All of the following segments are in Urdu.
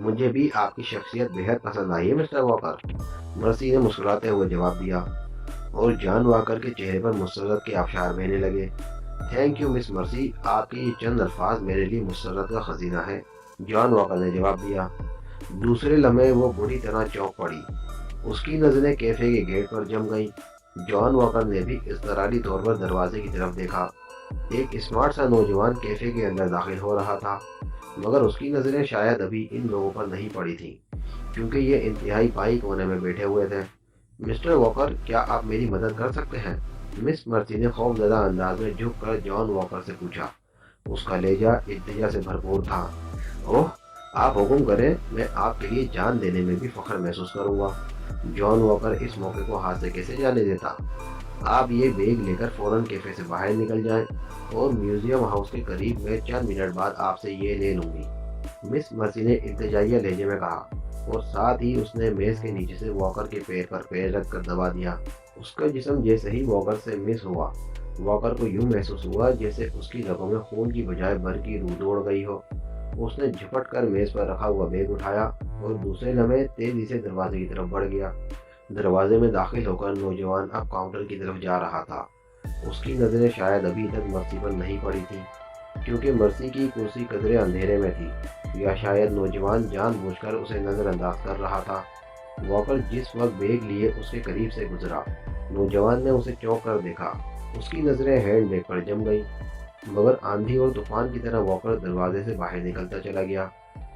مجھے بھی آپ کی شخصیت بہت پسند آئی ہے مسٹر واکر، مرسی نے مسکراتے ہوئے جواب دیا، اور جان واکر کے چہرے پر مسرت کے آبشار بہنے لگے۔ تھینک یو مس مرسی، آپ کے یہ چند الفاظ میرے لیے مسرت کا خزینہ ہے، جان واکر نے جواب دیا۔ دوسرے لمحے وہ بری طرح چونک پڑی، اس کی نظریں کیفے کے گیٹ پر جم گئیں۔ جان واکر نے بھی اضطراری طور پر دروازے کی طرف دیکھا۔ ایک اسمارٹ سا نوجوان کیفے کے اندر داخل ہو رہا تھا، مگر اس کی نظریں شاید ابھی ان لوگوں پر نہیں پڑی تھیں، کیونکہ یہ انتہائی پائی کونے میں بیٹھے ہوئے تھے۔ مسٹر واکر، کیا آپ میری مدد کر سکتے ہیں؟ مس مرسی نے خوف زدہ انداز میں جھک کر جان واکر سے پوچھا۔ اس کا لہجہ التجا سے بھرپور تھا۔ اوہ، آپ حکم کریں، میں آپ کے لیے جان دینے میں بھی فخر محسوس کروں گا۔ جان واکر اس موقع کو ہاتھ سے کیسے جانے دیتا؟ آپ یہ بیگ لے کر فوراً کیفے سے باہر نکل جائیں، اور میوزیم ہاؤس کے قریب میں چند منٹ بعد آپ سے یہ لے لوں گی، مس مرسی نے التجائیہ لہجے میں کہا، اور ساتھ ہی اس نے میز کے نیچے سے واکر کے پیر پر پیر رکھ کر دبا دیا۔ اس کا جسم جیسے ہی واکر سے مس ہوا، واکر کو یوں محسوس ہوا جیسے اس کی رگوں میں خون کی بجائے برق کی روح دوڑ گئی ہو۔ اس نے جھپٹ کر میز پر رکھا ہوا بیگ اٹھایا اور دوسرے لمحے تیزی سے دروازے کی طرف بڑھ گیا۔ دروازے میں داخل ہو کر نوجوان اب کاؤنٹر کی طرف جا رہا تھا۔ اس کی نظریں شاید ابھی تک مرسی پر نہیں پڑی تھیں، کیونکہ مرسی کی کرسی قدرے اندھیرے میں تھی، یا شاید نوجوان جان بوجھ کر اسے نظر انداز کر رہا تھا۔ واکر جس وقت بیگ لیے اس کے قریب سے گزرا، نوجوان نے اسے چونک کر دیکھا۔ اس کی نظریں ہینڈ بیگ پر جم گئیں، مگر آندھی اور طوفان کی طرح واکر دروازے سے باہر نکلتا چلا گیا۔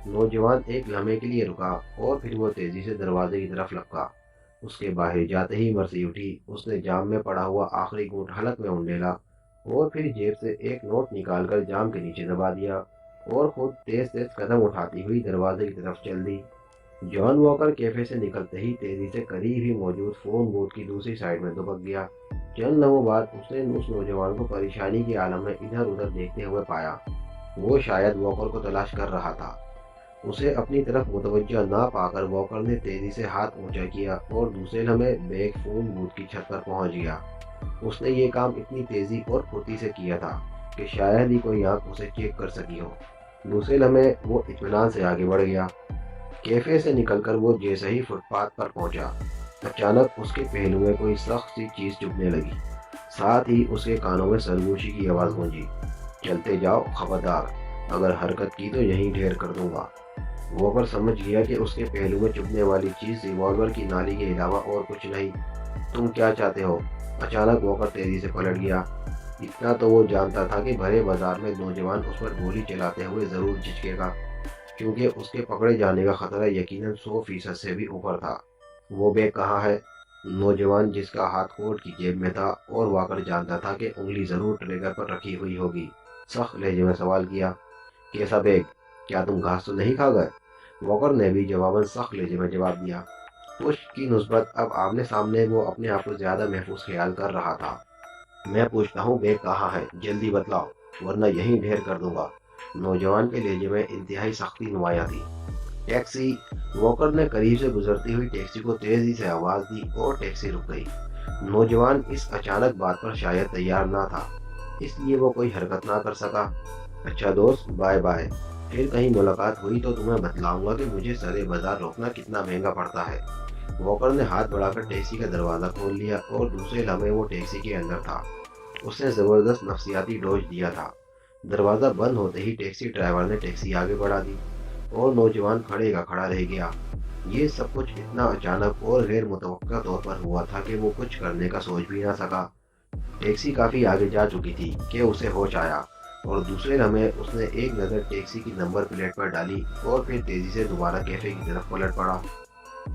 نوجوان ایک لمحے کے لیے رکا اور پھر وہ تیزی سے دروازے کی طرف لپکا۔ اس کے باہر جاتے ہی مرسی اٹھی، اس نے جام میں پڑا ہوا آخری گھونٹ حلق میں انڈیلا، اور پھر جیب سے ایک نوٹ نکال کر جام کے نیچے دبا دیا، اور خود تیز تیز قدم اٹھاتی ہوئی دروازے کی طرف چل دی۔ جان واکر کیفے سے نکلتے ہی تیزی سے قریب ہی موجود فون بوتھ کی دوسری سائڈ میں دبک گیا۔ چند لمحوں بعد اس نے اس نوجوان کو پریشانی کے عالم میں ادھر ادھر دیکھتے ہوئے پایا۔ وہ شاید واکر کو تلاش کر رہا تھا۔ اسے اپنی طرف متوجہ نہ پا کر واکر نے تیزی سے ہاتھ اونچا کیا اور دوسرے لمحے بیگ فون بوتھ کی چھت پر پہنچ گیا۔ اس نے یہ کام اتنی تیزی اور پھرتی سے کیا تھا کہ شاید ہی کوئی آنکھ اسے چیک کر سکی ہو۔ دوسرے لمحے وہ اطمینان سے آگے بڑھ گیا۔ کیفے سے نکل کر وہ جیسے ہی فٹ پاتھ پر پہنچا، اچانک اس کے پہلو میں کوئی سخت سی چیز چبھنے لگی۔ ساتھ ہی اس کے کانوں میں سرگوشی کی آواز گونجی، چلتے جاؤ، خبردار، اگر حرکت کی تو یہیں ڈھیر کر دوں گا۔ واکر سمجھ گیا کہ اس کے پہلو میں چبھنے والی چیز ریوالور کی نالی کے علاوہ اور کچھ نہیں۔ تم کیا چاہتے ہو؟ اچانک واکر تیزی سے پلٹ گیا۔ اتنا تو وہ جانتا تھا کہ بھرے بازار میں نوجوان اس پر گولی چلاتے ہوئے ضرور جھجکے گا، کیونکہ اس کے پکڑے جانے کا خطرہ یقیناً 100% سے بھی اوپر تھا۔ وہ بیگ کہاں ہے؟ نوجوان جس کا ہاتھ کوٹ کی جیب میں تھا اور واکر جانتا تھا کہ انگلی ضرور ٹریگر پر رکھی ہوئی ہوگی، سخت لہجے میں سوال کیا۔ کیسا بیگ؟ کیا تم گھاس تو نہیں کھا گئے؟ واکر نے بھی جواباً سخت لہجے میں جواب دیا۔ پشت کی نسبت اب آمنے سامنے وہ اپنے آپ کو زیادہ محفوظ خیال کر رہا تھا۔ میں پوچھتا ہوں بیگ کہاں ہے؟ جلدی بتلاؤ، ورنہ یہیں ڈھیر کر دوں گا۔ نوجوان کے لہجے میں انتہائی سختی نمایاں تھی۔ ٹیکسی! واکر نے قریب سے گزرتی ہوئی ٹیکسی کو تیزی سے آواز دی اور ٹیکسی رک گئی۔ نوجوان اس اچانک بات پر شاید تیار نہ تھا، اس لیے وہ کوئی حرکت نہ کر سکا۔ اچھا دوست، بائے بائے، پھر کہیں ملاقات ہوئی تو تمہیں بتلاؤں گا کہ مجھے سرے بازار روکنا کتنا مہنگا پڑتا ہے۔ واکر نے ہاتھ بڑھا کر ٹیکسی کا دروازہ کھول لیا اور دوسرے لمحے وہ ٹیکسی کے اندر تھا۔ اس نے زبردست نفسیاتی ڈوز دیا تھا۔ دروازہ بند ہوتے ہی ٹیکسی ڈرائیور نے ٹیکسی آگے بڑھا دی اور نوجوان کھڑے کا کھڑا رہ گیا۔ یہ سب کچھ اتنا اچانک اور غیر متوقع طور پر ہوا تھا کہ وہ کچھ کرنے کا سوچ بھی نہ سکا۔ ٹیکسی کافی آگے جا چکی تھی کہ اسے ہوش آیا، اور دوسرے لمحے اس نے ایک نظر ٹیکسی کی نمبر پلیٹ پر ڈالی اور پھر تیزی سے دوبارہ کیفے کی طرف پلٹ پڑا۔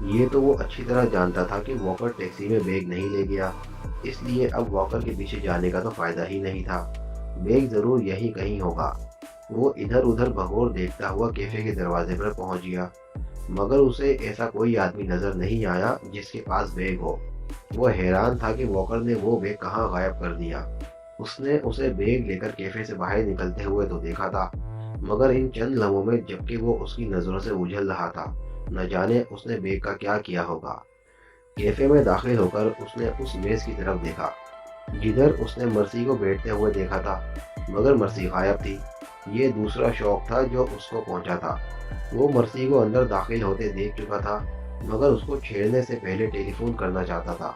یہ تو وہ اچھی طرح جانتا تھا کہ واکر ٹیکسی میں بیگ نہیں لے گیا، اس لیے اب واکر کے پیچھے جانے کا تو فائدہ ہی نہیں تھا۔ بیگ ضرور یہیں کہیں ہوگا۔ وہ ادھر ادھر بغور دیکھتا ہوا کیفے کے دروازے پر پہنچ گیا، مگر اسے ایسا کوئی آدمی نظر نہیں آیا جس کے پاس بیگ ہو۔ وہ حیران تھا کہ واکر نے وہ بیگ کہاں غائب کر دیا۔ اس نے اسے بیگ لے کر کیفے سے باہر نکلتے ہوئے تو دیکھا تھا، مگر ان چند لمحوں میں جبکہ وہ اس کی نظروں سے اجھل رہا تھا، نہ جانے اس نے بیگ کا کیا کیا ہوگا۔ کیفے میں داخل ہو کر اس نے اس میز کی طرف دیکھا جدھر اس نے مرسی کو بیٹھتے ہوئے دیکھا تھا، مگر مرسی غائب تھی۔ یہ دوسرا شوق تھا جو اس کو پہنچا تھا۔ وہ مرسی کو اندر داخل ہوتے دیکھ چکا تھا، مگر اس کو چھیڑنے سے پہلے ٹیلی فون کرنا چاہتا تھا،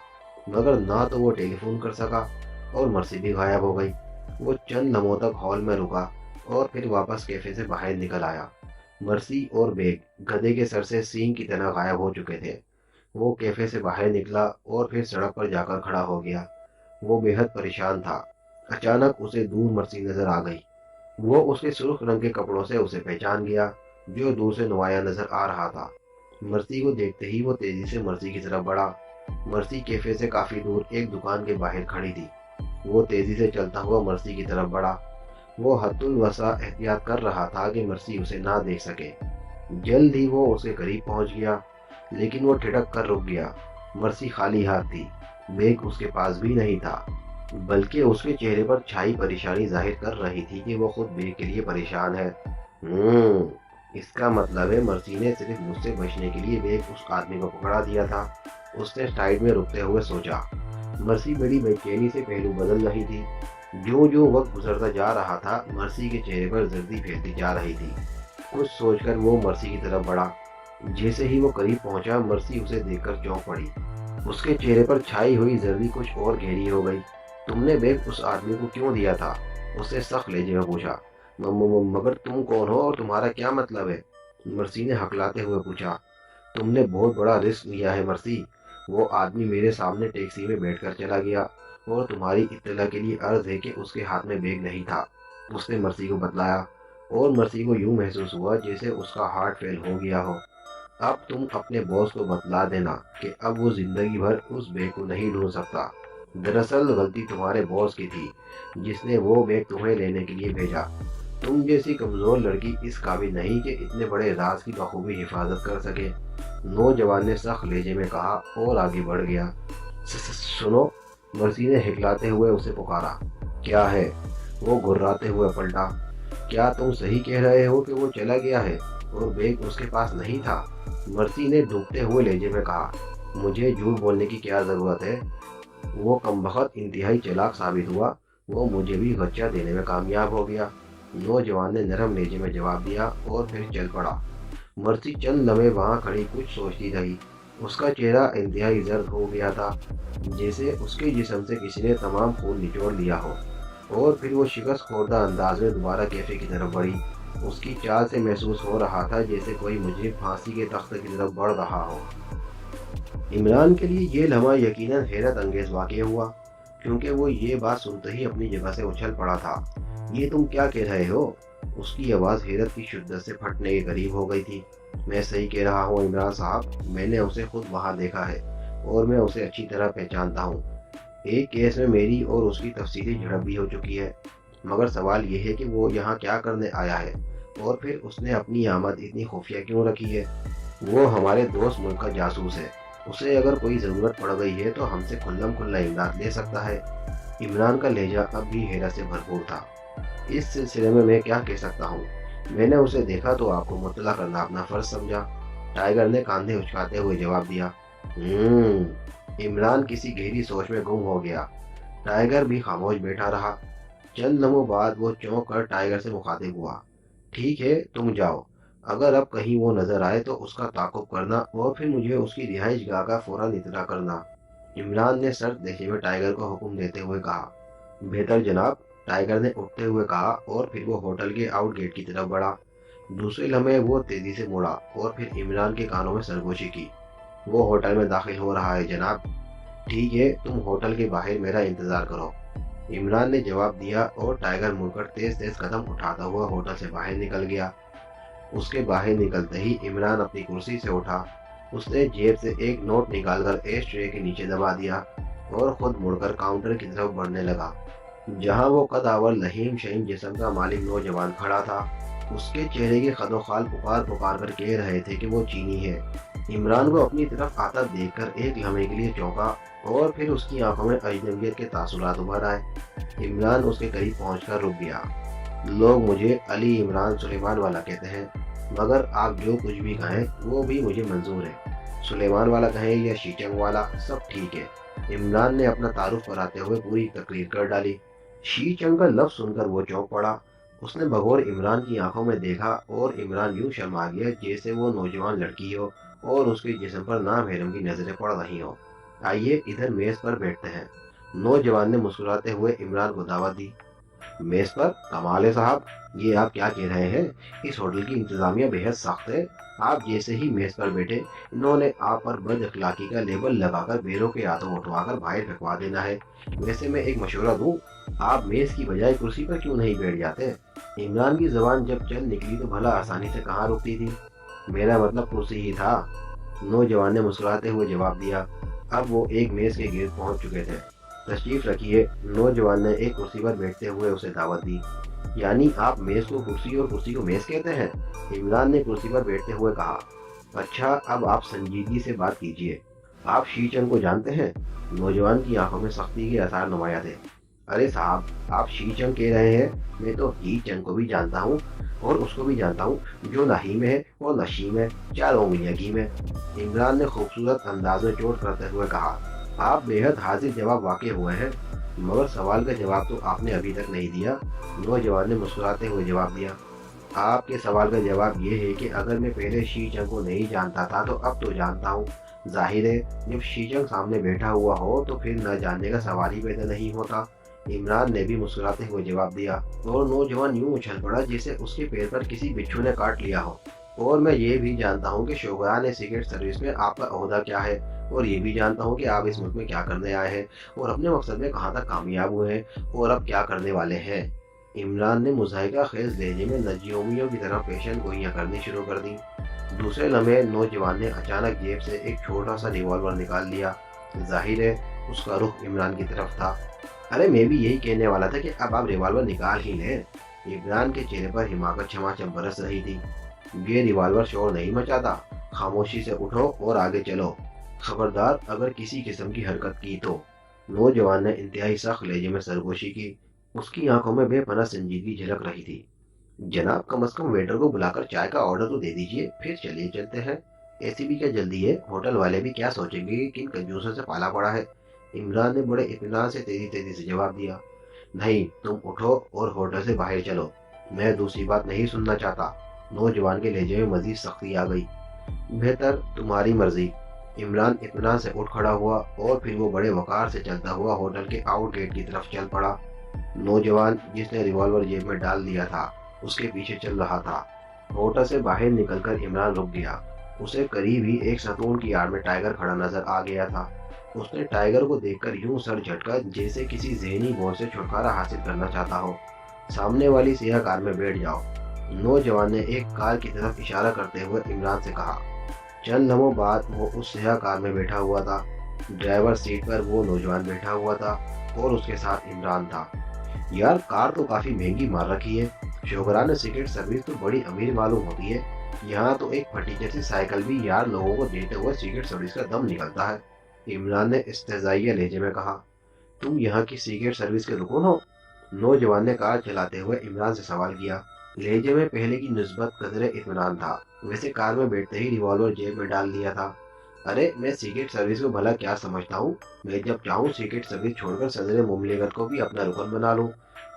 مگر نہ تو وہ ٹیلی فون کر سکا اور مرسی بھی غائب ہو گئی۔ وہ چند لمحوں تک ہال میں رکا اور پھر واپس کیفے سے باہر نکل آیا۔ مرسی اور بیگ گدھے کے سر سے سینگ کی طرح غائب ہو چکے تھے۔ وہ کیفے سے باہر نکلا اور پھر سڑک پر جا کر کھڑا ہو گیا۔ وہ بے حد پریشان تھا۔ اچانک اسے دور مرسی نظر آ گئی۔ وہ اس کے سرخ رنگ کے کپڑوں سے اسے پہچان گیا جو دور سے نمایاں نظر آ رہا تھا۔ مرسی کو دیکھتے ہی وہ تیزی سے مرسی کی طرف بڑھا۔ مرسی کیفے سے کافی دور ایک دکان کے باہر کھڑی تھی۔ وہ تیزی سے چلتا ہوا مرسی کی طرف بڑھا۔ وہ حد الوسع احتیاط کر رہا تھا کہ مرسی اسے نہ دیکھ سکے۔ جلد ہی وہ اس کے قریب پہنچ گیا، لیکن وہ ٹھٹک کر رک گیا۔ مرسی خالی ہاتھ تھی، بیگ اس کے پاس بھی نہیں تھا، بلکہ اس کے چہرے پر چھائی پریشانی ظاہر کر رہی تھی کہ وہ خود بیگ کے لیے پریشان ہے۔ اس کا مطلب ہے مرسی نے صرف مجھ سے بچنے کے لیے بیگ اس آدمی کو پکڑا دیا تھا، اس نے سائیڈ میں رکتے ہوئے سوچا۔ مرسی بڑی بے چینی سے پہلو بدل رہی تھی۔ جو جو وقت گزرتا جا رہا تھا، مرسی کے چہرے پر زردی پھیلتی جا رہی تھی۔ کچھ سوچ کر وہ مرسی کی طرف بڑھا۔ جیسے ہی وہ قریب پہنچا، مرسی اسے دیکھ کر چونک پڑی۔ اس کے چہرے پر چھائی ہوئی زردی کچھ اور گہری ہو گئی۔ تم نے بیگ اس آدمی کو کیوں دیا تھا؟ اس نے سخت لہجے میں پوچھا۔ مگر تم کون ہو اور تمہارا کیا مطلب ہے؟ مرسی نے ہکلاتے ہوئے پوچھا۔ تم نے بہت بڑا رسک لیا ہے مرسی۔ وہ آدمی میرے سامنے ٹیکسی میں بیٹھ کر چلا گیا اور تمہاری اطلاع کے لیے عرض ہے کہ اس کے ہاتھ میں بیگ نہیں تھا، اس نے مرسی کو بتلایا، اور مرسی کو یوں محسوس ہوا جیسے اس کا ہارٹ فیل ہو گیا ہو۔ اب تم اپنے باس کو بتلا دینا کہ اب وہ زندگی بھر اس بیگ کو نہیں ڈھونڈ سکتا۔ دراصل غلطی تمہارے باس کی تھی، جس نے وہ بیگ تمہیں لینے کے لیے بھیجا۔ تم جیسی کمزور لڑکی اس قابل نہیں کہ اتنے بڑے راز کی بخوبی حفاظت کر سکے، نوجوان نے سخت لہجے میں کہا اور آگے بڑھ گیا۔ سنو، مرسی نے ہکلاتے ہوئے اسے پکارا۔ کیا ہے؟ وہ گھراتے ہوئے پلٹا۔ کیا تم صحیح کہہ رہے ہو کہ وہ چلا گیا ہے اور بیگ اس کے پاس نہیں تھا؟ مرسی نے ڈوبتے ہوئے لہجے میں کہا۔ مجھے جھوٹ بولنے کی کیا ضرورت ہے؟ وہ کمبخت انتہائی چالاک ثابت ہوا، وہ مجھے بھی غچہ دینے میں کامیاب ہو گیا، نوجوان نے نرم لہجے میں جواب دیا اور پھر چل پڑا۔ مرسی چند لمحے وہاں کھڑی کچھ سوچتی رہی۔ اس کا چہرہ انتہائی زرد ہو گیا تھا، جیسے اس کے جسم سے کسی نے تمام خون نچوڑ لیا ہو، اور پھر وہ شکست خوردہ انداز میں دوبارہ کیفے کی طرف بڑھی۔ اس کی چال سے محسوس ہو رہا تھا جیسے کوئی مجرم پھانسی کے تخت کی طرف بڑھ رہا ہو۔ عمران کے لیے یہ لمحہ یقیناً حیرت انگیز واقع ہوا، کیونکہ وہ یہ بات سنتے ہی اپنی جگہ سے اچھل پڑا تھا۔ یہ تم کیا کہہ رہے ہو؟ اس کی آواز حیرت کی شدت سے پھٹنے کے قریب ہو گئی تھی۔ میں صحیح کہہ رہا ہوں عمران صاحب، میں نے اسے خود وہاں دیکھا ہے اور میں اسے اچھی طرح پہچانتا ہوں۔ ایک کیس میں میری اور اس کی تفصیلی جھڑپ بھی ہو چکی ہے، مگر سوال یہ ہے کہ وہ یہاں کیا کرنے آیا ہے، اور پھر اس نے اپنی آمد اتنی خفیہ کیوں رکھی ہے؟ وہ ہمارے دوست ملک کا جاسوس ہے، اسے اگر کوئی ضرورت پڑ گئی ہے تو ہم سے کھلم کھلا امداد لے سکتا ہے۔ عمران کا لہجہ اب بھی حیرت سے بھرپور تھا۔ اس سلسلے میں کیا کہہ سکتا ہوں؟ میں نے اسے دیکھا تو آپ کو مطلع کرنا اپنا فرض سمجھا، ٹائیگر نے کاندھے اچکاتے ہوئے جواب دیا۔ عمران کسی گہری سوچ میں گم ہو گیا۔ ٹائیگر بھی خاموش بیٹھا رہا۔ چند لمحوں بعد وہ چونک کر ٹائیگر سے مخاطب ہوا۔ ٹھیک ہے، تم جاؤ، اگر اب کہیں وہ نظر آئے تو اس کا تعاقب کرنا اور پھر مجھے اس کی رہائش گاہ کا فوراً اطلاع کرنا۔ عمران نے سرد لہجے میں ٹائیگر کو حکم دیتے ہوئے کہا۔ بہتر جناب، ٹائیگر نے اٹھتے ہوئے کہا، اور پھر وہ ہوٹل کے آؤٹ گیٹ کی طرف بڑھا۔ دوسرے لمحے وہ تیزی سے مڑا اور پھر عمران کے کانوں میں سرگوشی کی۔ وہ ہوٹل میں داخل ہو رہا ہے جناب۔ ٹھیک ہے، تم ہوٹل کے باہر میرا انتظار کرو، عمران نے جواب دیا، اور ٹائیگر مڑ کر تیز تیز قدم اٹھاتا ہوا ہوٹل سے باہر نکل گیا۔ اس کے باہر نکلتے ہی عمران اپنی کرسی سے اٹھا۔ اس نے جیب سے ایک نوٹ نکال کر ایش ٹرے کے نیچے دبا دیا اور خود مڑ کر کاؤنٹر کی طرف بڑھنے لگا، جہاں وہ قد آور لہیم شہیم جسم کا مالک نوجوان کھڑا تھا۔ اس کے چہرے کے خد و خال پکار پکار کر کہہ رہے تھے کہ وہ چینی ہے۔ عمران کو اپنی طرف آتا دیکھ کر ایک لمحے کے لیے چونکا، اور پھر اس کی آنکھوں میں اجنبیت کے تاثرات ابھر آئے۔ عمران اس کے قریب پہنچ کر رک گیا۔ لوگ مجھے علی عمران سلیمان والا کہتے ہیں، مگر آپ جو کچھ بھی کہیں وہ بھی مجھے منظور ہے۔ سلیمان والا کہیں یا شیچنگ والا، سب ٹھیک ہے۔ عمران نے اپنا تعارف کراتے ہوئے پوری تقریر کر ڈالی۔ شیچنگ کا لفظ سن کر وہ چونک پڑا اس نے بغور عمران کی آنکھوں میں دیکھا اور عمران یوں شرما گیا جیسے وہ نوجوان لڑکی ہو اور اس کے جسم پر نامحرم کی نظریں پڑ رہی ہوں۔ آئیے ادھر میز پر بیٹھتے ہیں، نوجوان نے مسکراتے ہوئے عمران کو دعوت دی۔ میز پر؟ کمال ہے صاحب، یہ آپ کیا کہہ رہے ہیں؟ اس ہوٹل کی انتظامیہ بے حد سخت ہے۔ آپ جیسے ہی میز پر بیٹھے انہوں نے آپ پر بد اخلاقی کا لیبل لگا کر بیروں کے ہاتھوں اٹھوا کر باہر پھینکوا دینا ہے۔ ویسے میں ایک مشورہ دوں، آپ میز کی بجائے کرسی پر کیوں نہیں بیٹھ جاتے؟ عمران کی زبان جب چل نکلی تو بھلا آسانی سے کہاں رکتی تھی۔ میرا مطلب کرسی ہی تھا، نوجوان نے مسکراتے ہوئے جواب دیا۔ اب وہ ایک میز کے گرد پہنچ چکے تھے۔ تشریف رکھیے، نوجوان نے ایک کرسی پر بیٹھتے ہوئے اسے دعوت دی۔ یعنی آپ میز کو کرسی اور کرسی کو میز کہتے ہیں؟ عمران نے کرسی پر بیٹھتے ہوئے کہا۔ اچھا، اب آپ سنجیدگی سے بات کیجیے۔ آپ شی چنگ کو جانتے ہیں؟ نوجوان کی آنکھوں میں سختی کے آثار نمایاں تھے۔ ارے صاحب، آپ شی چنگ کہہ رہے ہیں؟ میں تو ہی چنگ کو بھی جانتا ہوں، اور اس کو بھی جانتا ہوں جو نہ ہی میں ہے اور نہ شی میں، 4 انگلیاں کی میں، عمران نے خوبصورت انداز میں چوٹ کرتے ہوئے کہا۔ آپ بے حد حاضر جواب واقع ہوئے ہیں، مگر سوال کا جواب تو آپ نے ابھی تک نہیں دیا، نوجوان نے مسکراتے ہوئے جواب دیا۔ آپ کے سوال کا جواب یہ ہے کہ اگر میں پہلے شی چنگ کو نہیں جانتا تھا تو اب تو جانتا ہوں۔ ظاہر ہے جب شی چنگ سامنے بیٹھا ہوا ہو تو پھر نہ جاننے کا سوال ہی پیدا نہیں ہوتا، عمران نے بھی مسکراتے ہوئے جواب دیا، اور نوجوان یوں اچھل پڑا جیسے اس کے پیر پر کسی بچھو نے کاٹ لیا ہو۔ اور میں یہ بھی جانتا ہوں کہ شوگران سیکرٹ سروس میں آپ کا عہدہ کیا ہے، اور یہ بھی جانتا ہوں کہ آپ اس ملک میں کیا کرنے آئے ہیں اور اپنے مقصد میں کہاں تک کامیاب ہوئے ہیں اور اب کیا کرنے والے ہیں۔ عمران نے مضحکہ خیز لہجے میں نجومیوں کی طرح پیشن گوئیاں کرنی شروع کر دی۔ دوسرے لمحے نوجوان نے اچانک جیب سے ایک چھوٹا سا ریوالور نکال لیا۔ ظاہر ہے اس کا رخ عمران کی طرف تھا۔ ارے میں بھی یہی کہنے والا تھا کہ اب آپ ریوالور نکال ہی لیں۔ عمران کے چہرے پر حماقت چھماچم برس رہی تھی۔ یہ ریوالور شور نہیں مچاتا، خاموشی سے اٹھو اور آگے چلو، خبردار اگر کسی قسم کی حرکت کی تو۔ نوجوان نے انتہائی سخت لہجے میں سرگوشی کی، اس کی آنکھوں میں بے پناہ سنجیدگی جھلک رہی تھی۔ جناب، کم از کم ویٹر کو بلا کر چائے کا آرڈر تو دے دیجئے، پھر چلیے چلتے ہیں۔ ایسی بھی کیا جلدی ہے، ہوٹل والے بھی کیا سوچیں گے کہ کن کنجوسوں سے پالا پڑا ہے، عمران نے بڑے اطمینان سے تیزی سے جواب دیا۔ نہیں، تم اٹھو اور ہوٹل سے باہر چلو، میں دوسری بات نہیں سننا چاہتا، نوجوان کے لہجے میں مزید سختی آ گئی۔ بہتر، تمہاری مرضی، عمران اطمینان سے اٹھ کھڑا ہوا اور پھر وہ بڑے وقار سے چلتا ہوا ہوٹل کے آؤٹ گیٹ کی طرف چل پڑا۔ نوجوان جس نے ریوالور جیب میں ڈال دیا تھا اس کے پیچھے چل رہا تھا۔ ہوٹل سے باہر نکل کر عمران رک گیا، اسے قریب ہی ایک ستون کی آڑ میں ٹائیگر کھڑا نظر آ گیا تھا۔ اس نے ٹائیگر کو دیکھ کر یوں سر جھٹکا جیسے کسی ذہنی بوجھ سے چھٹکارا حاصل کرنا چاہتا ہو۔ سامنے والی سیاہ کار میں بیٹھ جاؤ، نوجوان نے ایک کار کی طرف اشارہ کرتے ہوئے عمران سے کہا۔ چند لمحوں بعد وہ اس سیاہ کار میں بیٹھا ہوا تھا، ڈرائیور سیٹ پر وہ نوجوان بیٹھا ہوا تھا اور اس کے ساتھ عمران تھا۔ یار، کار تو کافی مہنگی مار رکھی ہے، شوگران سیکرٹ سروس تو بڑی امیر معلوم ہوتی ہے، یہاں تو ایک پھٹی جیسی سائیکل بھی یار لوگوں کو دیتے ہوئے سیکرٹ سروس کا دم نکلتا ہے، عمران نے استہزائیہ لہجے میں کہا۔ تم یہاں کی سیکرٹ سروس کے رکن ہو؟ نوجوان نے کار چلاتے ہوئے عمران سے سوال کیا۔ لہجے میں پہلے کی نسبت قدرے اطمینان تھا، ویسے کار میں بیٹھتے ہی ریوالور جیب میں ڈال لیا تھا۔ ارے میں سیکرٹ سروس کو بھلا کیا سمجھتا ہوں، میں جب چاہوں سیکرٹ سروس چھوڑ کر صدر مملکت کو بھی اپنا رکن بنا لوں،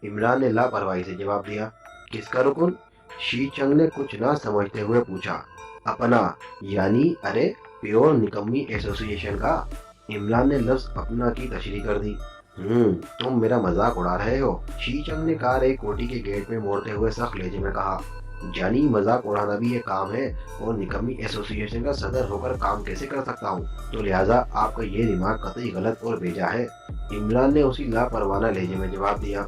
عمران نے لاپرواہی سے جواب دیا۔ کس کا رکن؟ شی چنگ نے کچھ نہ سمجھتے ہوئے پوچھا۔ اپنا، یعنی ارے پیور نکمی ایسوسی ایشن کا، عمران نے لفظ اپنا کی تشریح کر دی۔ تم میرا مذاق اڑا رہے ہو، شی چنگ نے کار ایک کوٹھی کے گیٹ میں موڑتے ہوئے سخت لہجے میں کہا۔ جانی، مذاق اڑانا بھی ایک کام ہے، اور نکمی ایسوسی ایشن کا صدر ہو کر کام کیسے کر سکتا ہوں، تو لہٰذا آپ کا یہ ریمارک قطعی غلط اور بیجا ہے، عمران نے اسی لاپروانہ لہجے میں جواب دیا۔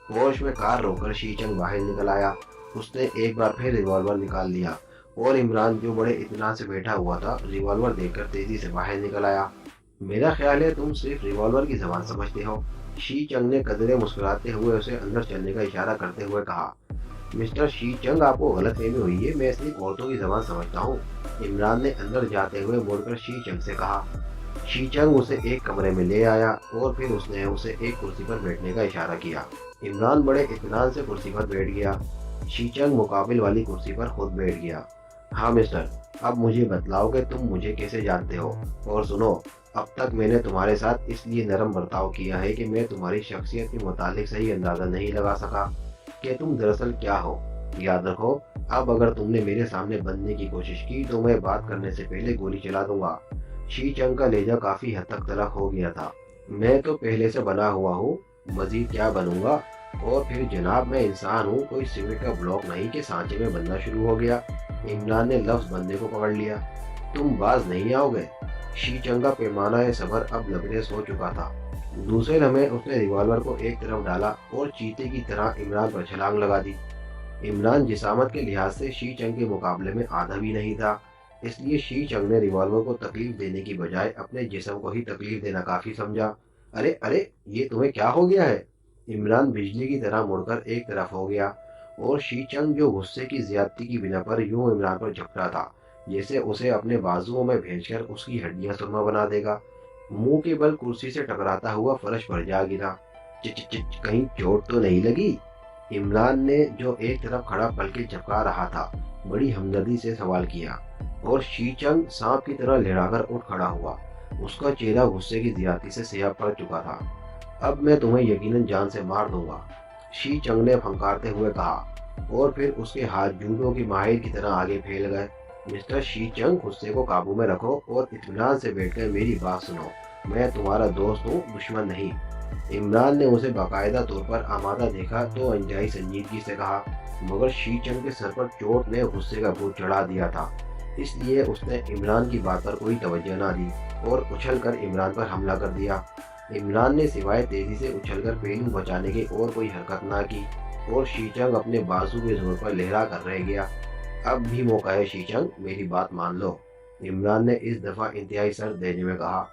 ہوش میں کار روک کر شی چنگ باہر نکل آیا، اس نے ایک بار پھر ریوالور نکال لیا اور عمران جو بڑے اطمینان سے بیٹھا ہوا تھا ریوالور دیکھ کر تیزی سے باہر نکل آیا۔ میرا خیال ہے تم صرف ریوالور کی زبان سمجھتے ہو، شی چنگ نے قدرے مسکراتے ہوئے اسے اندر چلنے کا اشارہ کرتے ہوئے کہا۔ مسٹر شی چنگ، آپ کو غلط فہمی ہوئی ہے، میں صرف عورتوں کی زبان سمجھتا ہوں، عمران نے اندر جاتے ہوئے مڑ کر شی چنگ سے کہا۔ شی چنگ اسے ایک کمرے میں لے آیا اور پھر اس نے اسے ایک کرسی پر بیٹھنے کا اشارہ کیا۔ عمران بڑے اطمینان سے کرسی پر بیٹھ گیا، شی چنگ مقابل والی کرسی پر خود بیٹھ گیا۔ ہاں مسٹر، اب مجھے بتلاؤ کہ تم مجھے کیسے جانتے ہو، اور سنو، اب تک میں نے تمہارے ساتھ اس لیے نرم برتاؤ کیا ہے کہ میں تمہاری شخصیت کے متعلق صحیح اندازہ نہیں لگا سکا۔ کہ تم دراصل کیا ہو۔ یاد رکھو، اب اگر تم نے میرے سامنے بننے کی کوشش کی تو میں بات کرنے سے پہلے گولی چلا دوں گا۔ شی چنگ کا لہجہ کافی حد تک تلخ ہو گیا تھا۔ میں تو پہلے سے بنا ہوا ہوں، مزید کیا بنوں گا؟ اور پھر جناب میں انسان ہوں، کوئی سیمنٹ کا بلاک نہیں کہ سانچے میں بننا شروع ہو گیا۔ عمران نے لفظ بندے کو پکڑ لیا۔ تم باز نہیں آؤ گے۔ شی چنگ کا پیمانہ صبر اب لبریز ہو چکا تھا۔ دوسرے لمحے اس نے ریوالور کو ایک طرف ڈالا اور چیتے کی طرح عمران پر چھلانگ لگا دی۔ عمران جسامت کے لحاظ سے شی چنگ کے مقابلے میں آدھا بھی نہیں تھا، اس لیے شی چنگ نے ریوالور کو تکلیف دینے کی بجائے اپنے جسم کو ہی تکلیف دینا کافی سمجھا۔ ارے ارے، یہ تمہیں کیا ہو گیا ہے؟ عمران بجلی کی طرح مڑ کر ایک طرف ہو گیا، اور شی چنگ جو غصے کی زیادتی کی بنا پر یوں عمران پر جھپٹ رہا تھا جیسے اسے اپنے بازوؤں میں بھیج کر اس کی ہڈیاں سرما بنا دے گا، منہ کے بل کرسی سے ٹکراتا ہوا فرش پر جا گرا۔ کہیں چوٹ تو نہیں لگی؟ عمران نے، جو ایک طرف کھڑا پل کے جھپکا رہا تھا، بڑی ہمدردی سے سوال کیا، اور شی چنگ سانپ کی طرح لہرا کر اٹھ کھڑا ہوا۔ اس کا چہرہ غصے کی زیادتی سے سیاہ پڑ چکا تھا۔ اب میں تمہیں یقیناً جان سے مار دوں گا، شی چنگ نے پھنکارتے ہوئے کہا، اور پھر اس کے ہاتھ جوتوں کی ماہر کی طرح آگے پھیل گئے۔ مسٹر شی چنگ، غصے کو قابو میں رکھو اور اطمینان سے بیٹھ کر میری بات سنو۔ میں تمہارا دوست ہوں، دشمن نہیں۔ عمران نے اسے باقاعدہ طور پر آمادہ دیکھا تو انتہائی سنجیدگی سے کہا، مگر شی چنگ کے سر پر چوٹ نے غصے کا بھوت چڑھا دیا تھا، اس لیے اس نے عمران کی بات پر کوئی توجہ نہ دی اور اچھل کر عمران پر حملہ کر دیا۔ عمران نے سوائے تیزی سے اچھل کر پہلو بچانے کے اور کوئی حرکت نہ کی، اور شی چنگ اپنے بازو کے زور پر لہرا کر رہ گیا۔ اب بھی موقع ہے شی چنگ، میری بات مان لو، عمران نے اس دفعہ انتہائی سرد لہجے میں کہا۔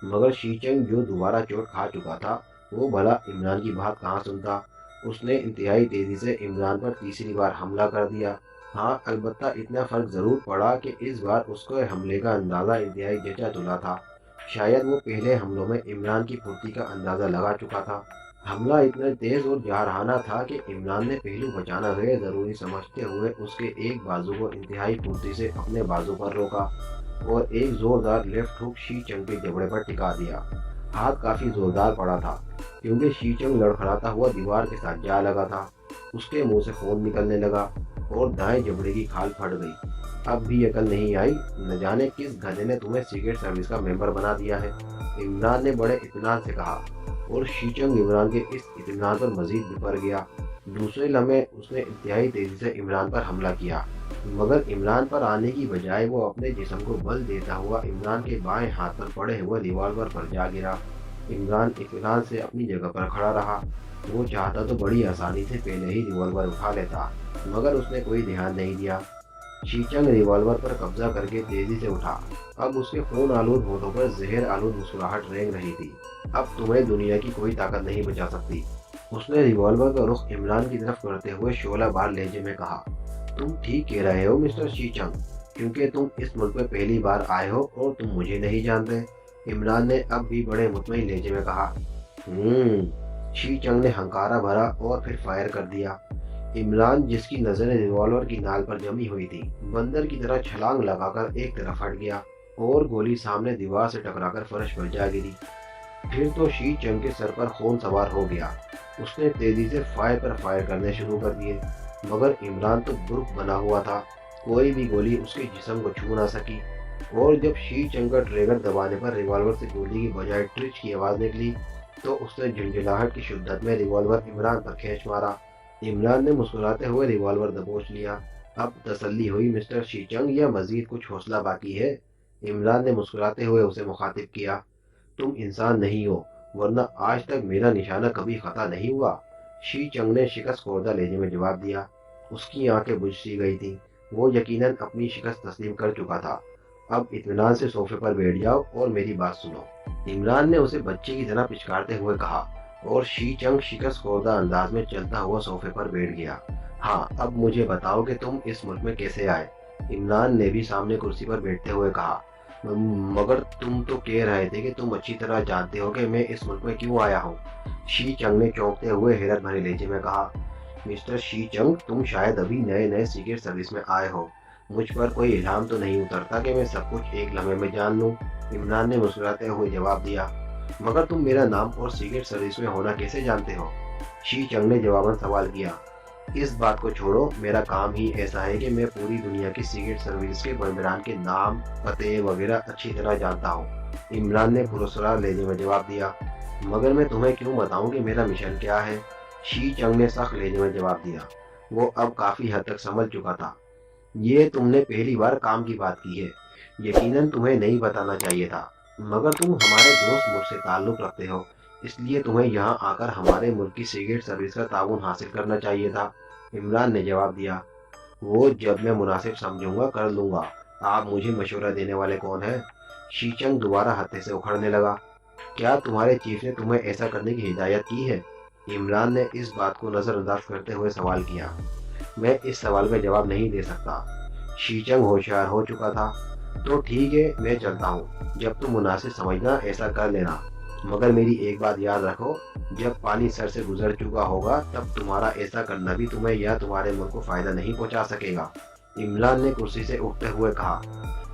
مگر شی چنگ، جو دوبارہ چوٹ کھا چکا تھا، وہ بھلا عمران کی بات کہاں سنتا۔ اس نے انتہائی تیزی سے عمران پر تیسری بار حملہ کر دیا۔ ہاں، البتہ اتنا فرق ضرور پڑا کہ اس بار اس کو حملے کا اندازہ انتہائی جچا تلا تھا۔ شاید وہ پہلے حملوں میں عمران کی پھرتی کا اندازہ لگا چکا تھا۔ حملہ اتنا تیز اور جارحانہ تھا کہ عمران نے پہلو بچانا غیر ضروری سمجھتے ہوئے اس کے ایک بازو کو انتہائی پھرتی سے اپنے بازو پر روکا اور ایک زوردار لیفٹ ہک شی چنگ کے جبڑے پر ٹکا دیا۔ ہاتھ کافی زوردار پڑا تھا، کیونکہ شی چنگ لڑکھڑاتا ہوا دیوار کے ساتھ جا لگا تھا۔ اس کے منہ سے خون نکلنے لگا اور دائیں جبڑے کی کھال پھٹ گئی۔ اب بھی عقل نہیں آئی؟ نہ جانے کس گدھے نے تمہیں سیکرٹ سروس کا ممبر بنا دیا ہے، عمران نے بڑے اطمینان سے کہا، اور شی چنگ عمران کے اس اطمینان پر مزید بپر گیا۔ دوسرے لمحے اس نے انتہائی تیزی سے عمران پر حملہ کیا، مگر عمران پر آنے کی بجائے وہ اپنے جسم کو بل دیتا ہوا عمران کے بائیں ہاتھ پر پڑے ہوئے ریوالور پر جا گرا۔ عمران اطمینان سے اپنی جگہ پر کھڑا رہا۔ وہ چاہتا تو بڑی آسانی سے پہلے ہی ریوالور اٹھا لیتا، مگر اس نے کوئی دھیان نہیں دیا۔ شی چنگ ریوالور پر قبضہ کر کے تیزی سے اٹھا۔ اب اس کے خون آلود ہونٹوں پر زہر آلود مسکراہٹ رینگ رہی تھی۔ اب تمہیں دنیا کی کوئی طاقت نہیں بچا سکتی، اس نے ریوالور کا رخ عمران کی طرف کرتے ہوئے شعلہ بار لہجے میں کہا۔ تم ٹھیک کہہ رہے ہو مسٹر شی چنگ، کیونکہ تم اس ملک میں پہلی بار آئے ہو اور تم مجھے نہیں جانتے، عمران نے اب بھی بڑے مطمئن لہجے میں کہا۔ شی چنگ نے ہنکارا بھرا اور پھر فائر کر دیا۔ عمران، جس کی نظریں ریوالور کی نال پر جمی ہوئی تھی، بندر کی طرح چھلانگ لگا کر ایک طرف ہٹ گیا اور گولی سامنے دیوار سے ٹکرا کر فرش پر جا گری۔ پھر تو شی چنگ کے سر پر خون سوار ہو گیا۔ اس نے تیزی سے فائر پر فائر کرنے شروع کر دیے، مگر عمران تو برق بنا ہوا تھا، کوئی بھی گولی اس کے جسم کو چھو نہ سکی۔ اور جب شی چنگ کا ٹریگر دبانے پر ریوالور سے گولی کی بجائے ٹرچ کی آواز نکلی تو اس نے جھنجھلاہٹ کی شدت میں ریوالور عمران پر کھینچ مارا۔ عمران نے مسکراتے ہوئے ریوالور دبوچ لیا۔ اب تسلی ہوئی مسٹر شی چنگ، یا مزید کچھ حوصلہ باقی ہے؟ عمران نے مسکراتے ہوئے اسے مخاطب کیا۔ تم انسان نہیں ہو، ورنہ آج تک میرا نشانہ کبھی خطا نہیں ہوا، شی چنگ نے شکست خوردہ لہجے میں جواب دیا۔ اس کی آنکھیں بجھ سی گئی تھیں، وہ یقیناً اپنی شکست تسلیم کر چکا تھا۔ اب اطمینان سے صوفے پر بیٹھ جاؤ اور میری بات سنو، عمران نے اسے بچے کی طرح پچکارتے ہوئے کہا، اور شی چنگ شکست خوردہ انداز میں چلتا ہوا صوفے پر بیٹھ گیا۔ ہاں، اب مجھے بتاؤ کہ تم اس ملک میں کیسے آئے، عمران نے بھی سامنے کرسی پر بیٹھتے ہوئے کہا۔ مگر تم تو کہہ رہے تھے کہ تم اچھی طرح جانتے ہو کہ میں اس ملک میں کیوں آیا ہوں، شی چنگ نے چونکتے ہوئے حیرت بھرے لہجے میں کہا۔ مسٹر شی چنگ، تم شاید ابھی نئے سیکرٹ سروس میں آئے ہو، مجھ پر کوئی الہام تو نہیں اترتا کہ میں سب کچھ ایک لمحے میں جان لوں، عمران نے مسکراتے ہوئے جواب دیا۔ مگر تم میرا نام اور سیکرٹ سروس میں ہونا کیسے جانتے ہو، شی چنگ نے جواباً سوال کیا۔ اس بات کو چھوڑو، میرا کام ہی ایسا ہے کہ میں پوری دنیا کی سیکرٹ سروس کے ممبران کے نام، پتے وغیرہ اچھی طرح جانتا ہوں۔ عمران نے پرسرار لہجے میں جواب دیا۔ مگر میں تمہیں کیوں بتاؤں کہ میرا مشن کیا ہے؟ شی چنگ نے سخت لہجے میں جواب دیا۔ وہ اب کافی حد تک سمجھ چکا تھا۔ یہ تم نے پہلی بار کام کی بات کی ہے، یقیناً تمہیں نہیں بتانا چاہیے تھا، مگر تم ہمارے دوست ملک سے تعلق رکھتے ہو، اس لیے تمہیں یہاں آ کر ہمارے ملک کی سیکرٹ سروس کا تعاون حاصل کرنا چاہیے تھا۔ عمران نے جواب دیا۔ وہ جب میں مناسب سمجھوں گا کر لوں گا، آپ مجھے مشورہ دینے والے کون ہیں؟ شی چنگ دوبارہ ہتھے سے اکھڑنے لگا۔ کیا تمہارے چیف نے تمہیں ایسا کرنے کی ہدایت کی ہے؟ عمران نے اس بات کو نظر انداز کرتے ہوئے سوال کیا۔ میں اس سوال کا جواب نہیں دے سکتا۔ شی چنگ ہوشیار ہو چکا تھا۔ تو ٹھیک ہے، میں چلتا ہوں، جب تم مناسب سمجھنا ایسا کر لینا، مگر میری ایک بات یاد رکھو، جب پانی سر سے گزر چکا ہوگا تب تمہارا ایسا کرنا بھی تمہیں یا تمہارے ملک کو فائدہ نہیں پہنچا سکے گا۔ عمران نے کرسی سے اٹھتے ہوئے کہا۔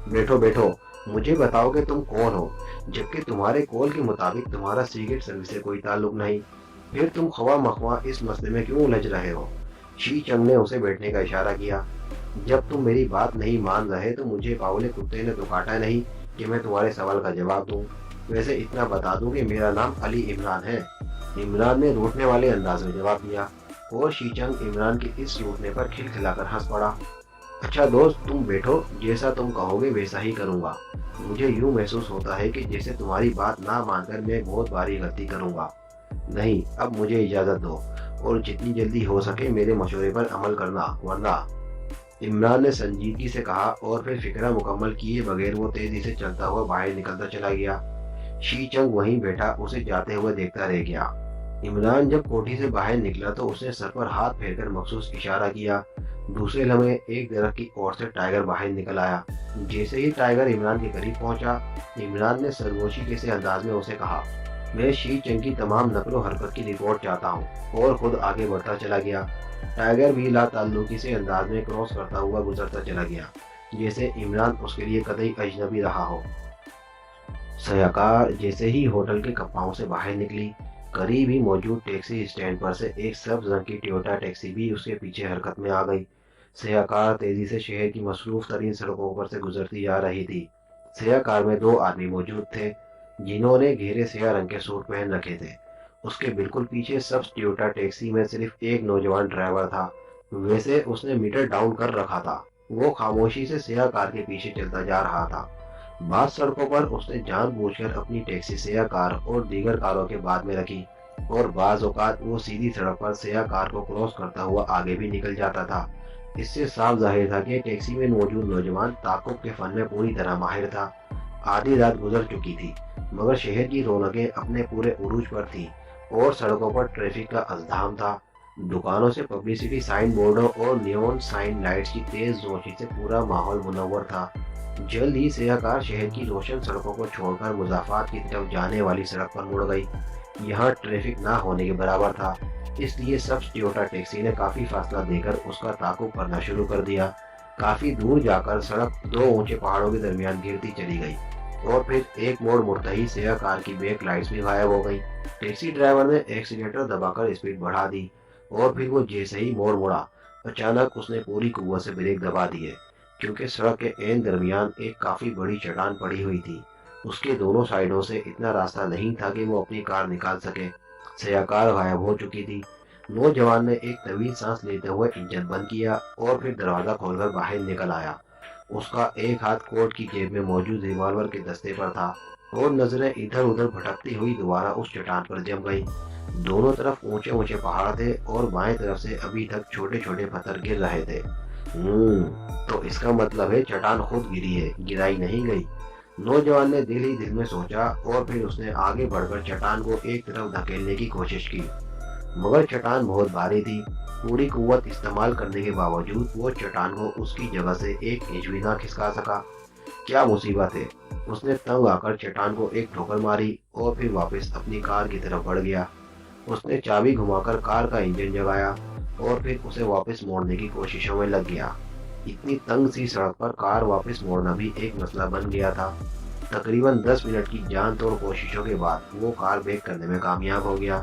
بیٹھو بیٹھو، مجھے بتاؤ کہ تم کون ہو، جبکہ تمہارے کال کے مطابق تمہارا سیکرٹ سروس سے کوئی تعلق نہیں، پھر تم خواہ مخواہ اس مسئلے میں کیوں الجھ رہے ہو؟ شی چنگ نے اسے بیٹھنے کا اشارہ کیا۔ جب تم میری بات نہیں مان رہے تو مجھے باولے کتے نے تو کاٹا نہیں کہ میں تمہارے سوال کا جواب دوں۔ ویسے اتنا بتا دوں کہ میرا نام علی عمران ہے۔ عمران نے روٹنے والے انداز میں جواب دیا، اور شی چنگ عمران کے اس روٹنے پر کھلکھلا کر ہنس پڑا۔ اچھا دوست، تم بیٹھو، جیسا تم کہو گے ویسا ہی کروں گا۔ مجھے یوں محسوس ہوتا ہے کہ جیسے تمہاری بات نہ مان کر میں بہت باری غلطی کروں گا۔ نہیں، اب مجھے اجازت دو، اور جتنی جلدی ہو سکے میرے مشورے پر عمل کرنا، ورنہ۔ عمران نے سنجیدگی سے کہا، اور پھر فکرہ مکمل کیے بغیر وہ تیزی سے چلتا ہوا باہر نکلتا چلا گیا۔ شی چنگ وہیں بیٹھا اسے جاتے ہوئے دیکھتا رہ گیا۔ عمران جب کوٹھی سے باہر نکلا تو اس نے سر پر ہاتھ پھیر کر مخصوص اشارہ کیا۔ دوسرے لمحے ایک درخت کی اوٹ سے ٹائیگر باہر نکل آیا۔ جیسے ہی ٹائیگر عمران کے قریب پہنچا، عمران نے سرگوشی کے سے انداز میں اسے کہا، میں شی چنگ کی تمام نقل و حرکت کی رپورٹ چاہتا ہوں، اور خود آگے بڑھتا چلا گیا۔ ٹائیگر بھی لا تعلقی سے انداز میں کراس کرتا ہوا گزرتا چلا گیا، جیسے عمران اس کے لیے قطعی اجنبی رہا ہو۔ سیاہ کار جیسے ہی ہوٹل کے کپاؤں سے باہر نکلی، قریب ہی موجود ٹیکسی اسٹینڈ پر سے ایک سبز رنگ کی ٹویوٹا ٹیکسی بھی اس کے پیچھے حرکت میں آ گئی۔ سیاہ کار تیزی سے شہر کی مصروف ترین سڑکوں پر سے گزرتی جا رہی تھی۔ سیاہ کار میں دو آدمی موجود تھے، جنہوں نے گہرے سیاہ رنگ کے سوٹ پہن رکھے تھے۔ اس کے بالکل پیچھے سبز ٹویوٹا ٹیکسی میں صرف ایک نوجوان ڈرائیور تھا۔ ویسے اس نے میٹر ڈاؤن کر رکھا تھا۔ وہ خاموشی سے سیاہ کار کے پیچھے چلتا جا رہا تھا۔ بعض سڑکوں پر اس نے جان بوجھ کر اپنی ٹیکسی سیاہ کار اور دیگر کاروں کے بعد میں رکھی، اور بعض اوقات وہ سیدھی سڑک پر سیاہ کار کو کراس کرتا ہوا آگے بھی نکل جاتا تھا۔ اس سے صاف ظاہر تھا کہ ٹیکسی میں موجود نوجوان تعاقب کے فن میں پوری طرح ماہر تھا۔ آدھی رات گزر چکی تھی، مگر شہر کی رونقیں اپنے پورے عروج پر تھیں، اور سڑکوں پر ٹریفک کا ازدحام تھا۔ دکانوں سے پبلسٹی سائن بورڈوں اور نیون سائن لائٹس کی تیز روشنی سے پورا ماحول منور تھا۔ جلد ہی سیاہ کار شہر کی روشن سڑکوں کو چھوڑ کر مضافات کی طرف جانے والی سڑک پر مڑ گئی۔ یہاں ٹریفک نہ ہونے کے برابر تھا، اس لیے سبز ٹویوٹا ٹیکسی نے کافی فاصلہ دے کر اس کا تعاقب کرنا شروع کر دیا۔ کافی دور جا کر سڑک دو اونچے پہاڑوں کے درمیان گرتی چلی گئی، اور پھر ایک موڑ مڑتے ہی سیاہ کار کی بیک لائٹس بھی غائب ہو گئی۔ ٹیکسی ڈرائیور نے ایکسیلیٹر دبا کر اسپیڈ بڑھا دی، اور پھر وہ جیسے ہی موڑ مڑا، اچانک اس نے پوری قوت سے بریک دبا دیے، کیونکہ سڑک کے عین درمیان ایک کافی بڑی چٹان پڑی ہوئی تھی۔ اس کے دونوں سائیڈوں سے اتنا راستہ نہیں تھا کہ وہ اپنی کار نکال سکے۔ سیاہ کار غائب ہو چکی تھی۔ نوجوان نے ایک طویل سانس لیتے ہوئے انجن بند کیا، اور پھر دروازہ کھول کر باہر نکل آیا۔ اس کا ایک ہاتھ کوٹ کی جیب میں موجود ریوالور کے دستے پر تھا، اور نظریں ادھر ادھر بھٹکتی ہوئی دوبارہ اس چٹان پر جم گئی۔ دونوں طرف اونچے اونچے پہاڑ تھے، اور بائیں طرف سے ابھی تک چھوٹے چھوٹے پتھر گر رہے تھے۔ تو اس کا مطلب ہے چٹان خود گری ہے، گرائی نہیں گئی، نوجوان نے دل ہی دل میں سوچا، اور پھر اس نے آگے بڑھ کر چٹان کو ایک طرف دھکیلنے کی کوشش کی، مگر چٹان بہت بھاری تھی۔ پوری قوت استعمال کرنے کے باوجود وہ چٹان کو اس کی جگہ سے ایک انچ بھی نہ کھسکا سکا۔ کیا مصیبت ہے! اس نے تنگ آ کر چٹان کو ایک ٹھوکر ماری، اور پھر واپس اپنی کار کی طرف بڑھ گیا۔ اس نے چابی گھما کر کار کا انجن جگایا، اور پھر اسے واپس موڑنے کی کوششوں میں لگ گیا۔ اتنی تنگ سی سڑک پر کار واپس موڑنا بھی ایک مسئلہ بن گیا تھا۔ تقریباً 10 منٹ کی جان توڑ کوششوں کے بعد وہ کار بیک کرنے میں کامیاب ہو گیا۔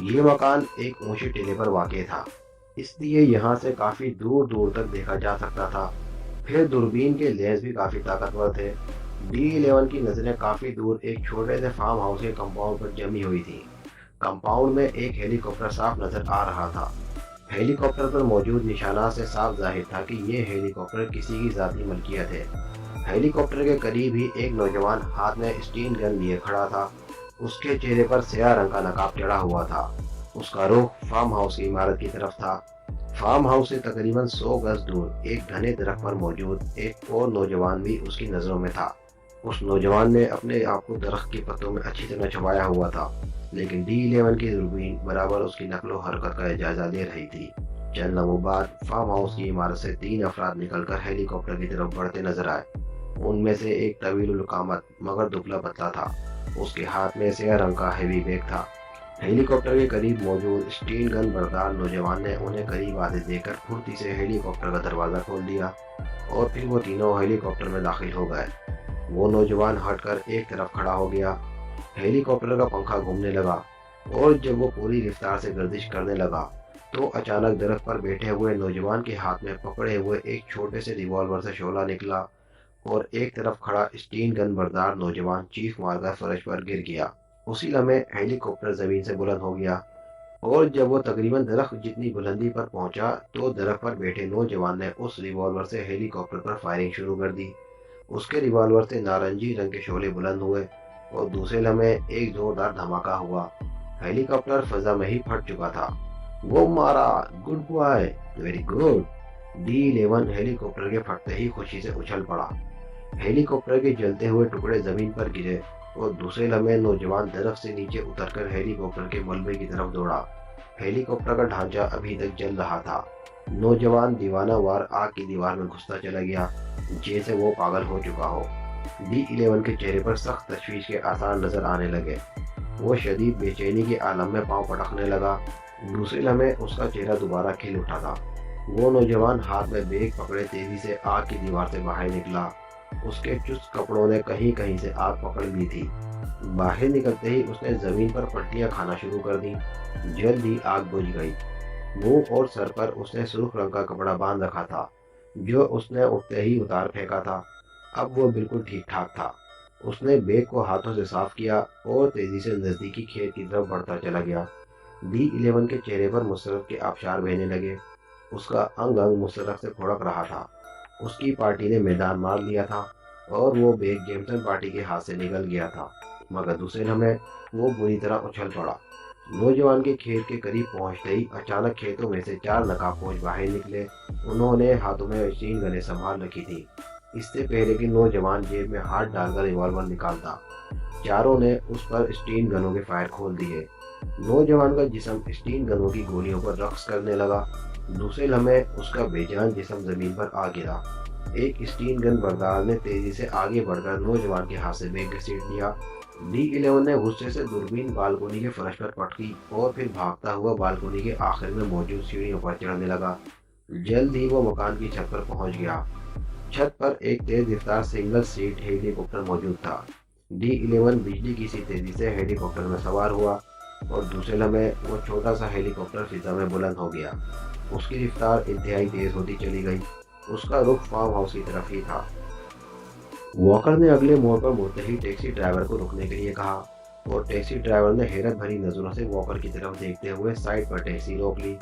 یہ مکان ایک اونچے ٹیلے پر واقع تھا، اس لیے یہاں سے کافی دور دور تک دیکھا جا سکتا تھا۔ پھر دوربین کے لینس بھی کافی طاقتور تھے۔ D11 کی نظریں کافی دور ایک چھوٹے سے فارم ہاؤس کے کمپاؤنڈ پر جمی ہوئی تھیں۔ کمپاؤنڈ میں ایک ہیلی کاپٹر صاف نظر آ رہا تھا۔ ہیلی کاپٹر پر موجود نشانات سے صاف ظاہر تھا کہ یہ ہیلی کاپٹر کسی کی ذاتی ملکیت ہے۔ ہیلی کاپٹر کے قریب ہی ایک نوجوان ہاتھ میں اسٹین گن لیے کھڑا تھا۔ اس کے چہرے پر سیاہ رنگ کا نقاب چڑھا ہوا تھا۔ اس کا رخ فارم ہاؤس کی عمارت کی طرف تھا۔ فارم ہاؤس سے تقریباً 100 گز دور ایک گھنے درخت پر موجود ایک اور نوجوان بھی اس کی نظروں میں تھا۔ اس نوجوان نے اپنے آپ کو درخت کے پتوں میں اچھی طرح چھپایا ہوا تھا، لیکن D11 کی دوربین برابر اس کی نقل و حرکت کا جائزہ لے رہی تھی۔ چند لمحوں بعد فارم ہاؤس کی عمارت سے 3 افراد نکل کر ہیلی کاپٹر کی طرف بڑھتے نظر آئے۔ ان میں سے ایک طویل القامت مگر دبلا پتلا تھا۔ اس کے ہاتھ میں سیاہ رنگ کا ہیوی بیگ تھا۔ ہیلی کاپٹر کے قریب موجود اسٹین گن بردار نوجوان نے انہیں قریب آتے دیکھ کر پھرتی سے ہیلی کاپٹر کا دروازہ کھول دیا اور پھر وہ تینوں ہیلی کاپٹر میں داخل ہو گئے۔ وہ نوجوان ہٹ کر ایک طرف کھڑا ہو گیا۔ ہیلی کاپٹر کا پنکھا گھومنے لگا اور جب وہ پوری رفتار سے گردش کرنے لگا تو اچانک درخت پر بیٹھے ہوئے نوجوان کے ہاتھ میں پکڑے ہوئے ایک چھوٹے سے ریوالور سے شعلہ نکلا اور ایک طرف کھڑا اسٹین گن بردار نوجوان چیخ مار کر فرش پر گر گیا۔ اسی لمحے ہیلی کاپٹر زمین سے بلند ہو گیا اور جب وہ تقریباً درخت جتنی بلندی پر پہنچا تو درخت پر بیٹھے نوجوان نے اس ریوالور سے ہیلی کاپٹر پر فائرنگ شروع کر دی۔ اس کے ریوالور سے نارنجی رنگ کے شعلے بلند ہوئے اور دوسرے لمحے ایک زوردار دھماکہ ہوا۔ ہیلی کاپٹر فضا میں ہی پھٹ چکا تھا۔ وہ مارا، good boy, very good. D11 ہیلی کاپٹر کے پھٹتے ہی خوشی سے اچھل پڑا۔ ہیلی کاپٹر کے جلتے ہوئے ٹکڑے زمین پر گرے اور دوسرے لمحے نوجوان درخت سے نیچے اتر کر ہیلی کاپٹر کے ملبے کی طرف دوڑا۔ ہیلی کاپٹر کا ڈھانچہ ابھی تک جل رہا تھا۔ نوجوان دیوانہ وار آگ کی دیوار میں گھستا چلا گیا جیسے وہ پاگل ہو چکا ہو۔ D11 کے چہرے پر سخت تشویش کے آثار نظر آنے لگے۔ وہ شدید بے چینی کے عالم میں پاؤں پٹکنے لگا۔ دوسرے لمحے اس کا چہرہ دوبارہ کھل اٹھا تھا۔ وہ نوجوان ہاتھ میں بیگ پکڑے تیزی سے آگ کی دیوار سے باہر نکلا۔ اس کے چست کپڑوں نے کہیں کہیں سے آگ پکڑ لی تھی۔ باہر نکلتے ہی اس نے زمین پر پلٹیاں کھانا شروع کر دیں۔ جلد ہی آگ بجھ گئی۔ منہ اور سر پر اس نے سرخ رنگ کا کپڑا باندھ رکھا تھا جو اس نے اٹھتے ہی اتار پھینکا تھا۔ اب وہ بالکل ٹھیک ٹھاک تھا۔ اس نے بیگ کو ہاتھوں سے صاف کیا اور تیزی سے نزدیکی کھیت کی طرف بڑھتا چلا گیا۔ D11 کے چہرے پر مسرت کے آبشار بہنے لگے۔ اس کا انگ انگ مسرت سے پھڑک رہا تھا۔ اس کی پارٹی نے میدان مار لیا تھا اور وہ بیگ جیمسن پارٹی کے ہاتھ سے نکل گیا تھا، مگر دوسرے لمحے وہ بری طرح اچھل پڑا۔ نوجوان کے کھیت کے قریب پہنچتے ہی اچانک کھیتوں میں سے 4 نقاب پوش باہر نکلے۔ انہوں نے ہاتھوں میں مشین گنیں سنبھال رکھی تھی۔ اس سے پہلے کہ نوجوان جیب میں ہاتھ ڈال کر ریوالور نکالتا، چاروں نے اس پر اسٹین گنوں کے فائر کھول دیے۔ نوجوان کا جسم اسٹین گنوں کی گولیوں پر رقص کرنے لگا۔ دوسرے لمحے اس کا بے جان جسم زمین پر آ گرا۔ ایک اسٹین گن بردار نے تیزی سے آگے بڑھ کر نوجوان کے ہاتھ سے بیگ گھسیٹ لیا۔ D11 نے غصے سے دوربین بالکونی کے فرش پر پٹکی اور پھر بھاگتا ہوا بالکونی کے آخر میں موجود سیڑھیوں پر چڑھنے لگا۔ جلد ہی وہ مکان کی چھت پر پہنچ گیا۔ چھت پر ایک تیز رفتار سنگل سیٹ ہیلی کاپٹر موجود تھا۔ D11 بجلی کی سی تیزی سے ہیلی کاپٹر میں سوار ہوا اور دوسرے لمحے وہ چھوٹا سا ہیلی کاپٹر فضا میں بلند ہو گیا۔ اس کی رفتار انتہائی تیز ہوتی چلی گئی۔ اس کا رخ فارم ہاؤس کی طرف ہی تھا۔ واکر نے اگلے موڑ پر مڑتے ہی ٹیکسی ڈرائیور کو رکنے کے لیے کہا اور ٹیکسی ڈرائیور نے حیرت بھری نظروں سے واکر کی طرف دیکھتے ہوئے سائڈ پر ٹیکسی روک لی۔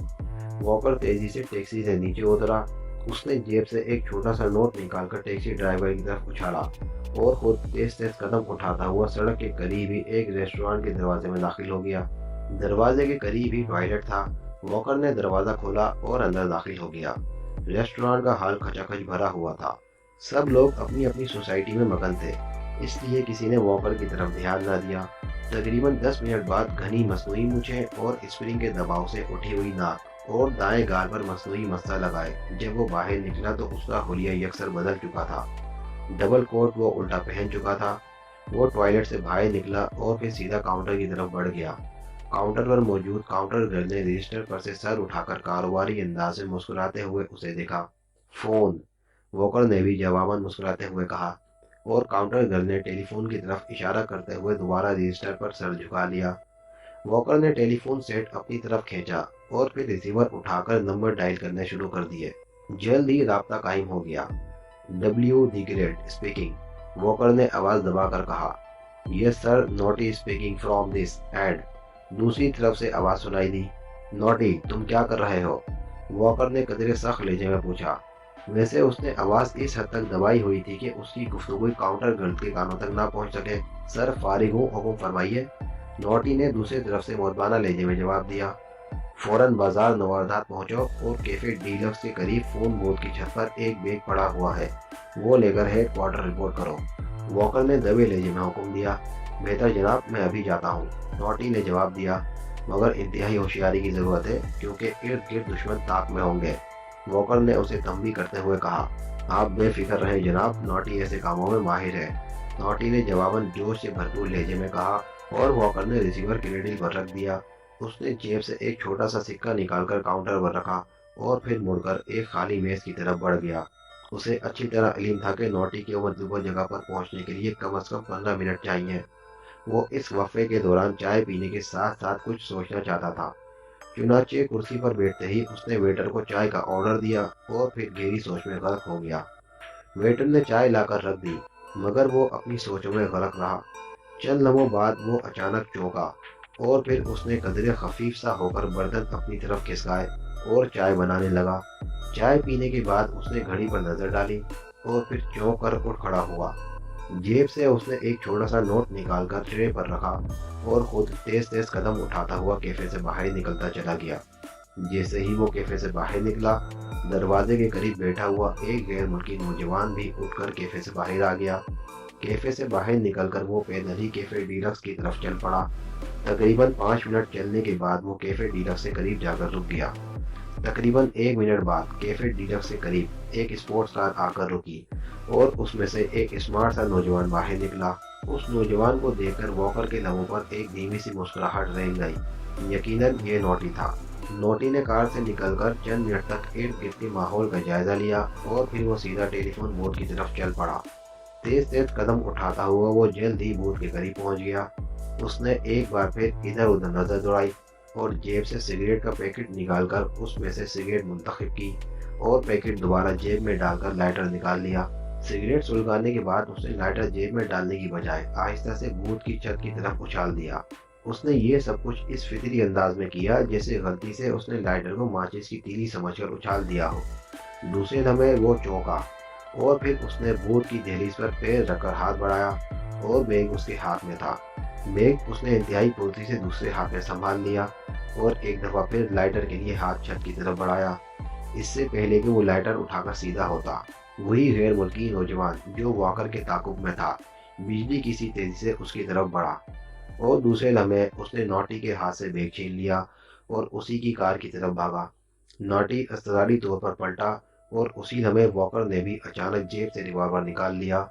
واکر تیزی سے ٹیکسی سے نیچے اترا۔ اس نے جیب سے ایک چھوٹا سا نوٹ نکال کر ٹیکسی ڈرائیور کی طرف اچھالا اور خود تیز تیز قدم اٹھاتا ہوا سڑک کے قریب ہی ایک ریسٹورانٹ کے دروازے میں داخل ہو گیا۔ دروازے کے قریب ہی ٹوائلٹ تھا۔ واکر نے دروازہ کھولا اور اندر داخل ہو گیا۔ ریسٹورانٹ کا حال کھچا کھچ بھرا ہوا تھا۔ سب لوگ اپنی اپنی سوسائٹی میں مگن تھے، اس لیے کسی نے واکر کی طرف دھیان نہ دیا۔ تقریباً 10 منٹ بعد گھنی مصنوعی مونچھیں اور اسپرنگ کے دباؤ سے اٹھی ہوئی ناک اور دائیں گال پر مصنوعی مسا لگائے جب وہ باہر نکلا تو اس کا حلیہ یکسر بدل چکا تھا۔ ڈبل کوٹ وہ الٹا پہن چکا تھا۔ وہ ٹوائلٹ سے باہر نکلا اور پھر سیدھا کاؤنٹر کی طرف بڑھ گیا۔ کاؤنٹر پر موجود کاؤنٹر گرل نے رجسٹر پر سے سر اٹھا کر کاروباری انداز سے مسکراتے ہوئے اسے دیکھا۔ فون، واکر نے بھی جواباً مسکراتے ہوئے کہا اور کاؤنٹر گرل نے ٹیلی فون کی طرف اشارہ کرتے ہوئے دوبارہ رجسٹر پر سر جھکا لیا۔ واکر نے ٹیلی فون سیٹ اپنی طرف کھینچا اور پھر ریسیور اٹھا کر نمبر ڈائل کرنے شروع کر دیے۔ جلد ہی رابطہ قائم ہو گیا۔ W the great speaking, Walker نے آواز دبا کر کہا۔ Yes sir, naughty speaking from this end, دوسری طرف سے آواز سنائی دی۔ نوٹی، تم کیا کر رہے ہو؟ واکر نے قدرے سخت لہجے میں پوچھا۔ ویسے اس نے آواز اس حد تک دبائی ہوئی تھی کہ اس کی گفتگو کاؤنٹر گرد کے کانوں تک نہ پہنچ سکے۔ سر فارغ ہوں، حکم فرمائیے، نوٹی نے دوسری طرف سے مؤدبانہ لہجے میں جواب دیا۔ فوراً بازار نواردات پہنچو اور کیفے ڈیلکس کے قریب فون بوتھ کی چھت پر ایک بیگ پڑا ہوا ہے، وہ لے کر ہیڈ کوارٹر رپورٹ کرو۔ واکر نے دبے لہجے میں حکم دیا۔ بہتر جناب، میں ابھی جاتا ہوں، نوٹی نے جواب دیا، مگر انتہائی ہوشیاری کی ضرورت ہے کیونکہ ارد گرد دشمن طاق میں ہوں گے۔ واکر نے اسے تنبیہ کرتے ہوئے کہا۔ آپ بے فکر رہیں جناب، نوٹی ایسے کاموں میں ماہر ہے، نوٹی نے جواباً جوش سے بھرپور لہجے میں کہا، اور واکر نے ریسیور کریڈل پر رکھ دیا۔ اس نے جیب سے ایک چھوٹا سا سکہ نکال کر کاؤنٹر پر رکھا اور پھر مڑ کر ایک خالی میز کی طرف بڑھ گیا۔ اسے اچھی طرح علم تھا کہ نوٹی کے مطلوبہ جگہ پر پہنچنے کے لیے کم از کم 15 منٹ چاہیے۔ وہ اس وقفے کے دوران چائے پینے کے ساتھ ساتھ کچھ سوچنا چاہتا تھا۔ چنانچہ کرسی پر بیٹھتے ہی اس نے ویٹر کو چائے کا آرڈر دیا اور پھر گہری سوچ میں غرق ہو گیا۔ ویٹر نے چائے لا کر رکھ دی، مگر وہ اپنی سوچوں میں غرق رہا۔ چند لمحوں بعد وہ اچانک چونکا اور پھر اس نے قدرے خفیف سا ہو کر برتن اپنی طرف کھسکائے اور چائے بنانے لگا۔ چائے پینے کے بعد اس نے گھڑی پر نظر ڈالی اور پھر چونک کر اٹھ کھڑا ہوا۔ جیب سے اس نے ایک چھوٹا سا نوٹ نکال کر ٹرے پر رکھا اور خود تیز تیز قدم اٹھاتا ہوا کیفے سے باہر نکلتا چلا گیا۔ جیسے ہی وہ کیفے سے باہر نکلا، دروازے کے قریب بیٹھا ہوا ایک غیر ملکی نوجوان بھی اٹھ کر کیفے سے باہر آ گیا۔ کیفے سے باہر نکل کر وہ پیدل ہی کیفے ڈیلکس کی طرف چل پڑا۔ تقریباً 5 منٹ چلنے کے بعد وہ کیفے ڈیلکس سے قریب جا کر رک گیا۔ تقریباً 1 منٹ بعد کیفے ڈیلکس سے قریب ایک اسپورٹس کار آ کر رکی اور اس میں سے ایک اسمارٹ سا نوجوان باہر نکلا۔ اس نوجوان کو دیکھ کر واکر کے لبوں پر ایک دھیمی سی مسکراہٹ رہ گئی۔ یقیناً یہ نوٹی تھا۔ نوٹی نے کار سے نکل کر چند منٹ تک ارد گرد کے ماحول کا جائزہ لیا اور پھر وہ سیدھا ٹیلی فون بوتھ کی طرف چل پڑا۔ تیز تیز قدم اٹھاتا ہوا وہ جلد ہی بوتھ کے قریب پہنچ گیا۔ اس نے ایک بار پھر ادھر ادھر نظر دوڑائی اور جیب سے سگریٹ کا پیکٹ نکال کر اس میں سے سگریٹ منتخب کی اور پیکٹ دوبارہ جیب میں ڈال کر لائٹر نکال لیا۔ سگریٹ سلگانے کے بعد اس نے لائٹر جیب میں ڈالنے کی بجائے آہستہ سے بوتھ کی چھت کی طرف اچھال دیا۔ اس نے یہ سب کچھ اس فطری انداز میں کیا جیسے غلطی سے اس نے لائٹر کو ماچس کی تیلی سمجھ کر اچھال دیا ہو۔ دوسرے لمحے وہ چونکا اور پھر اس نے بوتھ کی دہلیز پر پیر رکھ کر ہاتھ بڑھایا اور بیگ اس کے ہاتھ میں تھا۔ بیگ اس نے انتہائی پھرتی سے دوسرے ہاتھ میں سنبھال لیا اور ایک دفعہ پھر لائٹر کے لیے ہاتھ چھت کی طرف بڑھایا۔ اس سے پہلے کہ وہ لائٹر اٹھا کر سیدھا ہوتا، وہی غیر ملکی نوجوان جو واکر کے تعاقب میں تھا بجلی کی سی تیزی سے اس کی طرف بڑھا اور دوسرے لمحے اس نے نوٹی کے ہاتھ سے بیگ چھین لیا اور اسی کی کار کی طرف بھاگا۔ نوٹی اضطراری طور پر پلٹا اور اسی لمحے واکر نے بھی اچانک جیب سے ریوالور نکال لیا،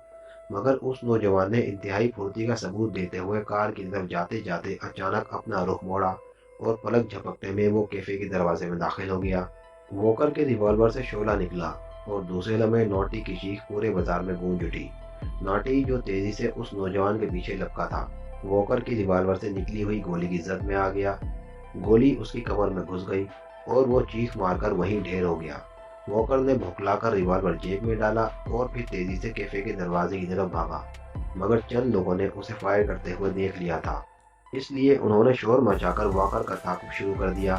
مگر اس نوجوان نے انتہائی پھرتی کا ثبوت دیتے ہوئے کار کی طرف جاتے جاتے اچانک اپنا رخ موڑا اور پلک جھپکتے میں وہ کیفے کے دروازے میں داخل ہو گیا۔ واکر کے ریوالور سے شعلہ نکلا اور دوسرے لمحے نوٹی کی چیخ پورے بازار میں گونج اٹھی۔ نوٹی جو تیزی سے اس نوجوان کے پیچھے لپکا تھا، واکر کی ریوالور سے نکلی ہوئی گولی کی زد میں آ گیا۔ گولی اس کی کمر میں گھس گئی اور وہ چیخ مار کر وہیں ڈھیر ہو گیا۔ واکر نے بھوکلا کر ریوالور جیب میں ڈالا اور پھر تیزی سے کیفے کے دروازے کی طرف بھاگا، مگر چند لوگوں نے اسے فائر کرتے ہوئے دیکھ لیا تھا، اس لیے انہوں نے شور مچا کر واکر کا تعاقب شروع کر دیا۔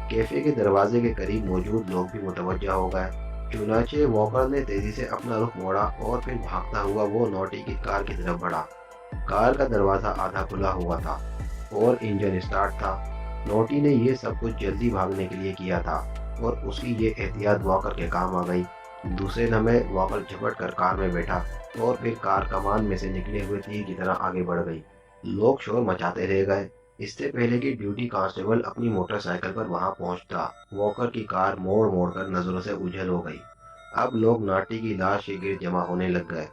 کیفے کے دروازے کے قریب موجود لوگ بھی متوجہ ہو گئے۔ چنانچہ واکر نے تیزی سے اپنا رخ موڑا اور پھر بھاگتا ہوا وہ نوٹی کی کار کی طرف بڑھا۔ کار کا دروازہ آدھا کھلا ہوا تھا اور انجن اسٹارٹ تھا۔ نوٹی نے یہ سب کچھ جلدی بھاگنے کے لیے کیا تھا اور اس کی یہ احتیاط واکر کے کام آ گئی۔ دوسرے لمحے واکر جھپٹ کر کار میں بیٹھا اور پھر کار کمان میں سے نکلے ہوئے تیر کی طرح آگے بڑھ گئی۔ لوگ شور مچاتے رہ گئے۔ اس سے پہلے کہ ڈیوٹی کانسٹیبل اپنی موٹر سائیکل پر وہاں پہنچتا، واکر کی کار موڑ موڑ کر نظروں سے اوجھل ہو گئی۔ اب لوگ ناٹی کی لاش کے گرد جمع ہونے لگ گئے۔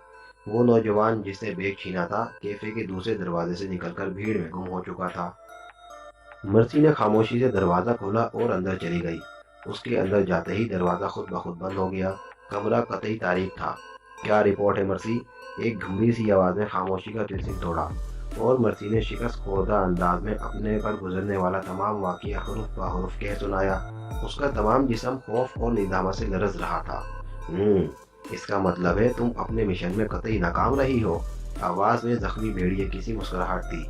وہ نوجوان جس نے بیگ چھینا تھا کیفے کے دوسرے دروازے سے نکل کر بھیڑ میں گم ہو چکا تھا۔ مرسی نے خاموشی سے دروازہ کھولا اور اندر چلی گئی۔ اس کے اندر جاتے ہی دروازہ خود بخود بند ہو گیا۔ کمرہ قطعی تاریک تھا۔ کیا رپورٹ ہے مرسی؟ ایک گھمری سی آواز نے خاموشی کا تلسم توڑا۔ اور مرسی نے شکست خوردہ انداز میں اپنے پر گزرنے والا تمام واقعہ حرف بہ حرف کہہ سنایا۔ اس کا تمام جسم خوف اور ندامت سے لرز رہا تھا۔ اس کا مطلب ہے تم اپنے مشن میں قطعی ناکام رہی ہو۔ آواز میں زخمی بھیڑیے کی سی مسکراہٹ تھی۔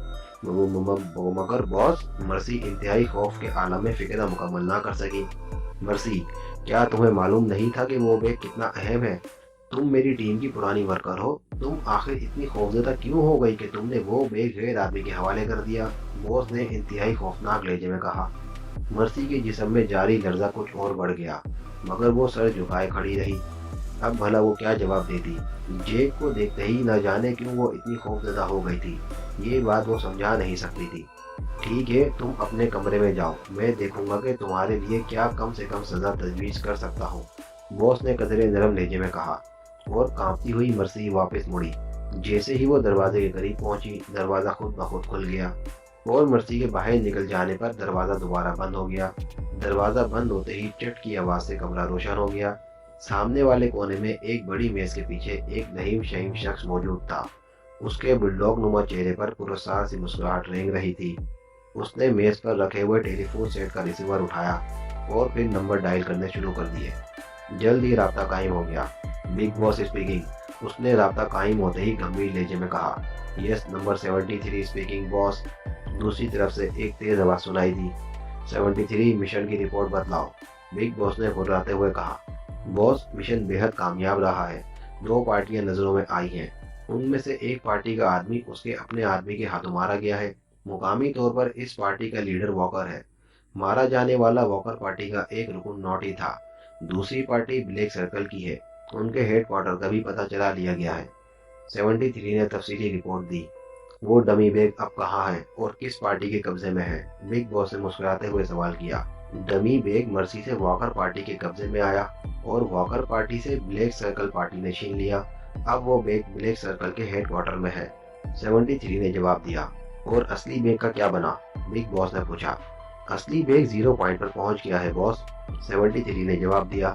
مگر باس، مرسی انتہائی خوف کے عالم میں فکر مکمل نہ کر سکی۔ مرسی، کیا تمہیں معلوم نہیں تھا کہ وہ بیگ کتنا اہم ہے؟ تم میری ٹیم کی پرانی ورکر ہو، تم آخر اتنی خوفزدہ کیوں ہو گئی کہ تم نے وہ بیگ غیر آدمی کے حوالے کر دیا؟ باس نے انتہائی خوفناک لہجے میں کہا۔ مرسی کے جسم میں جاری لرزہ کچھ اور بڑھ گیا، مگر وہ سر جھکائے کھڑی رہی۔ اب بھلا وہ کیا جواب دیتی؟ جیک کو دیکھتے ہی نہ جانے کیوں وہ اتنی خوفزدہ ہو گئی تھی، یہ بات وہ سمجھا نہیں سکتی تھی۔ ٹھیک ہے، تم اپنے کمرے میں جاؤ، میں دیکھوں گا کہ تمہارے لیے کیا کم سے کم سزا تجویز کر سکتا ہوں، باس نے قدرے نرم لہجے میں کہا۔ اور کانپتی ہوئی مرسی واپس مڑی۔ جیسے ہی وہ دروازے کے قریب پہنچی، دروازہ خود بخود کھل گیا اور مرسی کے باہر نکل جانے پر دروازہ دوبارہ بند ہو گیا۔ دروازہ بند ہوتے ہی چٹ کی آواز سے کمرہ روشن ہو گیا۔ سامنے والے کونے میں ایک بڑی میز کے پیچھے ایک نہیم شہیم شخص موجود تھا۔ اس کے بلڈوگ نما چہرے پر پرسرار سی مسکراہٹ رینگ رہی تھی۔ اس نے میز پر رکھے ہوئے ٹیلی فون سیٹ کا ریسیور اٹھایا اور پھر نمبر ڈائل کرنے شروع کر دیے۔ جلد ہی رابطہ قائم ہو گیا۔ بگ باس اسپیکنگ، اس نے رابطہ قائم ہوتے ہی گمبھیر لہجے میں کہا۔ یس، نمبر 73 اسپیکنگ باس۔ دوسری طرف سے ایک تیز آواز سنائی دی۔ 73 مشن کی رپورٹ بتلاؤ، بگ باس نے گھبراتے ہوئے کہا۔ باس، مشن بے حد کامیاب رہا ہے۔ 2 پارٹیاں نظروں میں آئی ہیں، ان میں سے ایک پارٹی کا آدمی اس کے اپنے آدمی کے ہاتھوں مارا گیا ہے۔ مقامی طور پر اس پارٹی کا لیڈر واکر ہے۔ مارا جانے والا واکر پارٹی کا ایک رکن نوٹی تھا۔ دوسری پارٹی بلیک سرکل کی ہے، ان کے ہیڈ کوارٹر کا بھی پتہ چلا لیا گیا ہے۔ 73 نے تفصیلی رپورٹ دی۔ وہ ڈمی بیگ اب کہاں ہے اور کس پارٹی کے قبضے میں ہے؟ بگ باس نے مسکراتے ہوئے سوال کیا۔ ڈمی بیگ مرسی سے واکر پارٹی کے قبضے میں آیا اور واکر پارٹی سے بلیک سرکل پارٹی نے چھین لیا۔ اب وہ بیگ بلیک سرکل کے ہیڈ کوارٹر میں ہے، 73 نے جواب دیا۔ اور اصلی بیگ کا کیا بنا؟ بگ باس نے پوچھا۔ اصلی بیگ 0 پوائنٹ پر پہنچ گیا ہے باس، 73 نے جواب دیا۔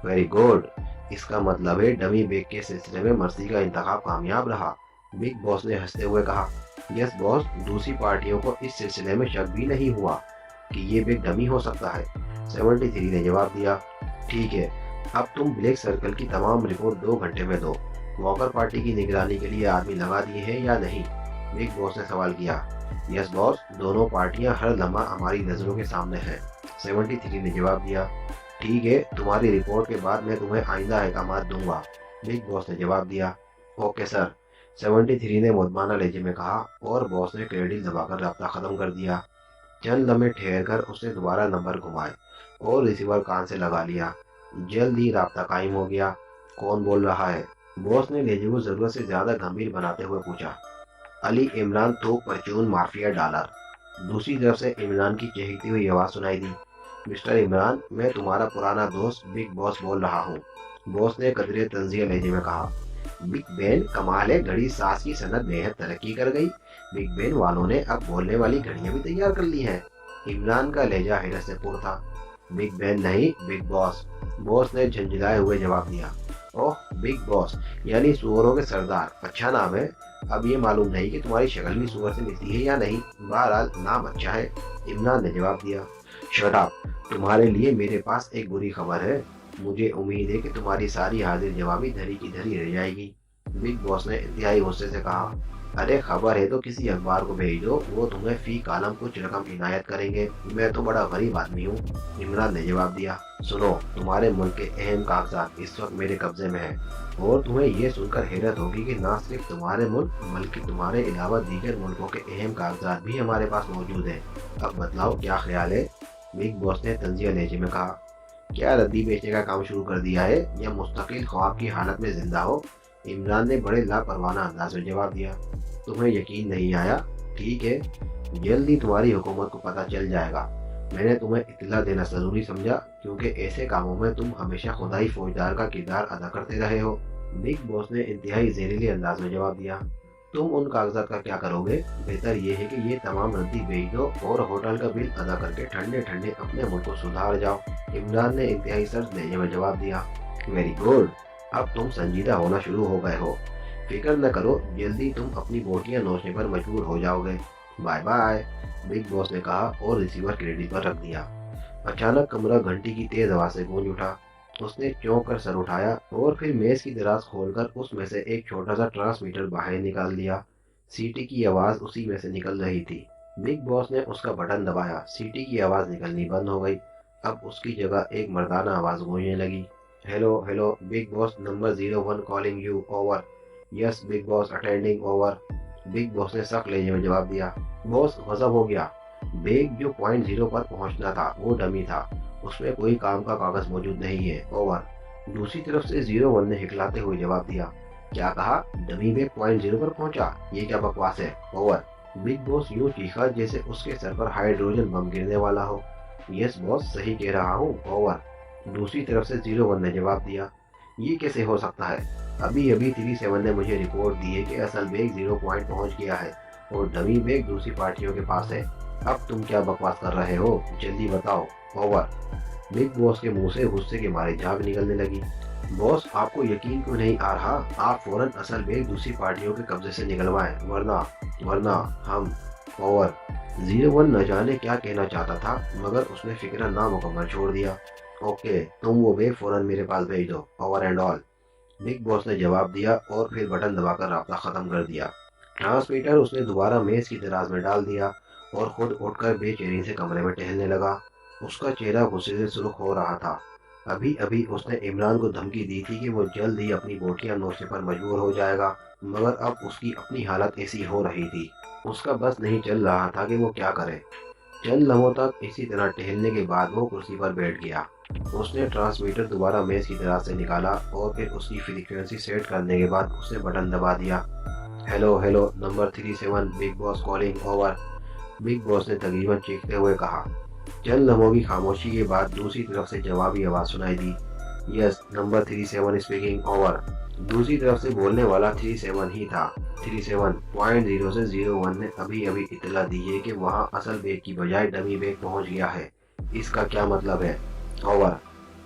ویری گڈ، اس کا مطلب ہے ڈمی بیگ کے سلسلے میں مرسی کا انتخاب کامیاب رہا، بگ باس نے ہنستے ہوئے کہا۔ یس باس، دوسری پارٹیوں کو اس سلسلے میں شک بھی نہیں ہوا کہ یہ بیگ ڈمی ہو سکتا ہے، 73 نے جواب دیا۔ ٹھیک ہے، اب تم بلیک سرکل کی تمام رپورٹ 2 گھنٹے میں دو۔ واکر پارٹی کی نگرانی کے لیے آدمی لگا دیے ہیں یا نہیں؟ بگ باس نے سوال کیا۔ یس باس، دونوں پارٹیاں ہر لمحہ ہماری نظروں کے سامنے ہیں، 73 نے جواب دیا۔ ٹھیک ہے، تمہاری رپورٹ کے بعد میں تمہیں آئندہ احکامات دوں گا، بگ باس نے جواب دیا۔ اوکے سر، 73 نے مدمانہ لہجے میں کہا اور باس نے کریڈل دبا کر رابطہ ختم کر دیا۔ چند لمحے ٹھہر کر اس نے دوبارہ نمبر گھمائے اور ریسیور کان سے لگا لیا۔ جلد ہی رابطہ قائم ہو گیا۔ کون بول رہا ہے؟ باس نے لہجے کو ضرورت سے زیادہ گمبھیر بناتے ہوئے پوچھا۔ علی عمران تو پرچون مافیا ڈالر۔ دوسری طرف سے عمران کی چہکتی ہوئی آواز سنائی دی۔ مسٹر عمران، میں تمہارا پرانا دوست بگ باس بول رہا ہوں، باس نے قدرے طنزیہ لہجے میں کہا۔ بگ بین، کمال ہے، گھڑی ساز کی صنعت بے حد ترقی کر گئی، بگ بین والوں نے اب بولنے والی گھڑیاں بھی تیار کر لی ہیں۔ عمران کا لہجہ حیرت سے پر تھا۔ بگ بین نہیں، بگ باس، باس نے جھنجھلائے ہوئے جواب دیا۔ اوہ، بگ باس یعنی سوروں کے سردار، اچھا نام ہے۔ اب یہ معلوم نہیں کہ تمہاری شکل بھی سور سے ملتی ہے یا نہیں، بہرحال نام اچھا ہے، عمران نے جواب دیا۔ شٹ اپ، تمہارے لیے میرے پاس ایک بری خبر ہے، مجھے امید ہے کہ تمہاری ساری حاضر جوابی دھری کی دھری رہ جائے گی، بگ باس نے انتہائی غصے سے کہا۔ ارے خبر ہے تو کسی اخبار کو بھیج دو، وہ تمہیں فی کالم کچھ رقم عنایت کریں گے، میں تو بڑا غریب آدمی ہوں، عمران نے جواب دیا۔ سنو، تمہارے ملک کے اہم کاغذات اس وقت میرے قبضے میں ہیں، اور تمہیں یہ سن کر حیرت ہوگی کہ نہ صرف تمہارے ملک بلکہ تمہارے علاوہ دیگر ملکوں کے اہم کاغذات بھی ہمارے پاس موجود ہیں۔ اب بتلاؤ کیا خیال ہے، بگ باس نے طنزیہ لہجے میں کہا۔ کیا ردی بیچنے کا کام شروع کر دیا ہے یا مستقل خواب کی حالت میں زندہ ہو؟ عمران نے بڑے لاپرواہ انداز میں جواب دیا۔ تمہیں یقین نہیں آیا؟ ٹھیک ہے، جلد ہی تمہاری حکومت کو پتہ چل جائے گا، میں نے تمہیں اطلاع دینا ضروری سمجھا کیونکہ ایسے کاموں میں تم ہمیشہ خدائی فوجدار کا کردار ادا کرتے رہے ہو، بگ باس نے انتہائی زہریلے انداز میں جواب دیا۔ تم ان کاغذات کا کیا کرو گے؟ بہتر یہ ہے کہ یہ تمام ردی بھیج دو اور ہوٹل کا بل ادا کر کے ٹھنڈے ٹھنڈے اپنے ملک کو سدھار جاؤ، عمران نے انتہائی سرد لہجے میں جواب دیا۔ ویری گڈ، اب تم سنجیدہ ہونا شروع ہو گئے ہو، فکر نہ کرو، جلدی تم اپنی بوٹیاں نوچنے پر مجبور ہو جاؤ گے۔ بائے بائے، بگ باس نے کہا اور ریسیور کریڈی پر رکھ دیا۔ اچانک کمرہ گھنٹی کی تیز آواز سے گونج اٹھا۔ اس نے چونک کر سر اٹھایا اور پھر میز کی دراز کھول کر اس میں سے ایک چھوٹا سا ٹرانسمیٹر باہر نکال لیا۔ سیٹی کی آواز اسی میں سے نکل رہی تھی۔ بگ باس نے اس کا بٹن دبایا، سیٹی کی آواز نکلنی بند ہو گئی۔ اب اس کی جگہ ایک مردانہ آواز گونجنے لگی۔ Hello hello big boss, number 01 calling you, over. Yes big boss, attending, over. Big boss نے سخت لہجے میں جواب دیا۔ باس غضب ہو گیا۔ بیگ جو پوائنٹ 0 پر پہنچنا تھا وہ ڈمی تھا، اس میں کوئی کام کا کاغذ موجود نہیں ہے، اوور۔ دوسری طرف سے 01 نے ہکلاتے ہوئے جواب دیا۔ کیا کہا؟ ڈمی بیگ پوائنٹ 0 پر پہنچا؟ یہ کیا بکواس ہے، اوور۔ بگ باس یوں چیخا جیسے اس کے سر پر ہائیڈروجن بم گرنے والا ہو۔ یس باس، صحیح کہہ رہا ہوں، اوور۔ دوسری طرف سے 01 نے جواب دیا۔ یہ کیسے ہو سکتا ہے؟ ابھی ابھی 37 نے مجھے رپورٹ دی ہے کہ اصل بیگ 0 پوائنٹ پہنچ گیا ہے اور ڈمی بیگ دوسری پارٹیوں کے پاس ہے۔ اب تم کیا بکواس کر رہے ہو؟ جلدی بتاؤ، اوور۔ بگ باس کے منہ سے غصے کے مارے جھاگ نکلنے لگی۔ باس، آپ کو یقین کیوں نہیں آ رہا؟ آپ فوراً اصل بیگ دوسری پارٹیوں کے قبضے سے نکلوائیں، ورنہ ہم، اوور۔ 01 نہ جانے کیا کہنا چاہتا تھا مگر اس نے فکرہ نامکمل چھوڑ دیا۔ اوکے، تم وہ بیگ فوراً میرے پاس بھیج دو، over and all, big boss نے جواب دیا اور پھر بٹن دبا کر رابطہ ختم کر دیا۔ ٹرانسمیٹر اس نے دوبارہ میز کی دراز میں ڈال دیا اور خود اٹھ کر بے چینی سے کمرے میں ٹہلنے لگا۔ اس کا چہرہ غصے سے سرخ ہو رہا تھا۔ ابھی ابھی اس نے عمران کو دھمکی دی تھی کہ وہ جلد ہی اپنی بوٹیاں نوچنے پر مجبور ہو جائے گا، مگر اب اس کی اپنی حالت ایسی ہو رہی تھی، اس کا بس نہیں چل رہا تھا کہ وہ کیا کرے۔ چند لمحوں تک اسی طرح ٹہلنے کے بعد وہ کرسی پر بیٹھ گیا۔ اس نے ٹرانسمیٹر دوبارہ میز کی دراز سے نکالا اور پھر اس کی فریکوینسی سیٹ کرنے کے بعد اس نے بٹن دبا دیا۔ ہیلو ہیلو نمبر 37 بگ باس کالنگ، اوور، بگ باس نے تقریباً چیختے ہوئے کہا۔ چند لمحوں کی خاموشی کے بعد دوسری طرف سے جوابی آواز سنائی دی۔ یس نمبر 37 اسپیکنگ، اوور۔ دوسری طرف سے بولنے والا 37 ہی تھا۔ 37 پوائنٹ 0 سے 01 نے ابھی ابھی اطلاع دی ہے کہ وہاں اصل بیگ کی بجائے ڈمی بیگ پہنچ گیا ہے، اس کا کیا مطلب ہے، اوور۔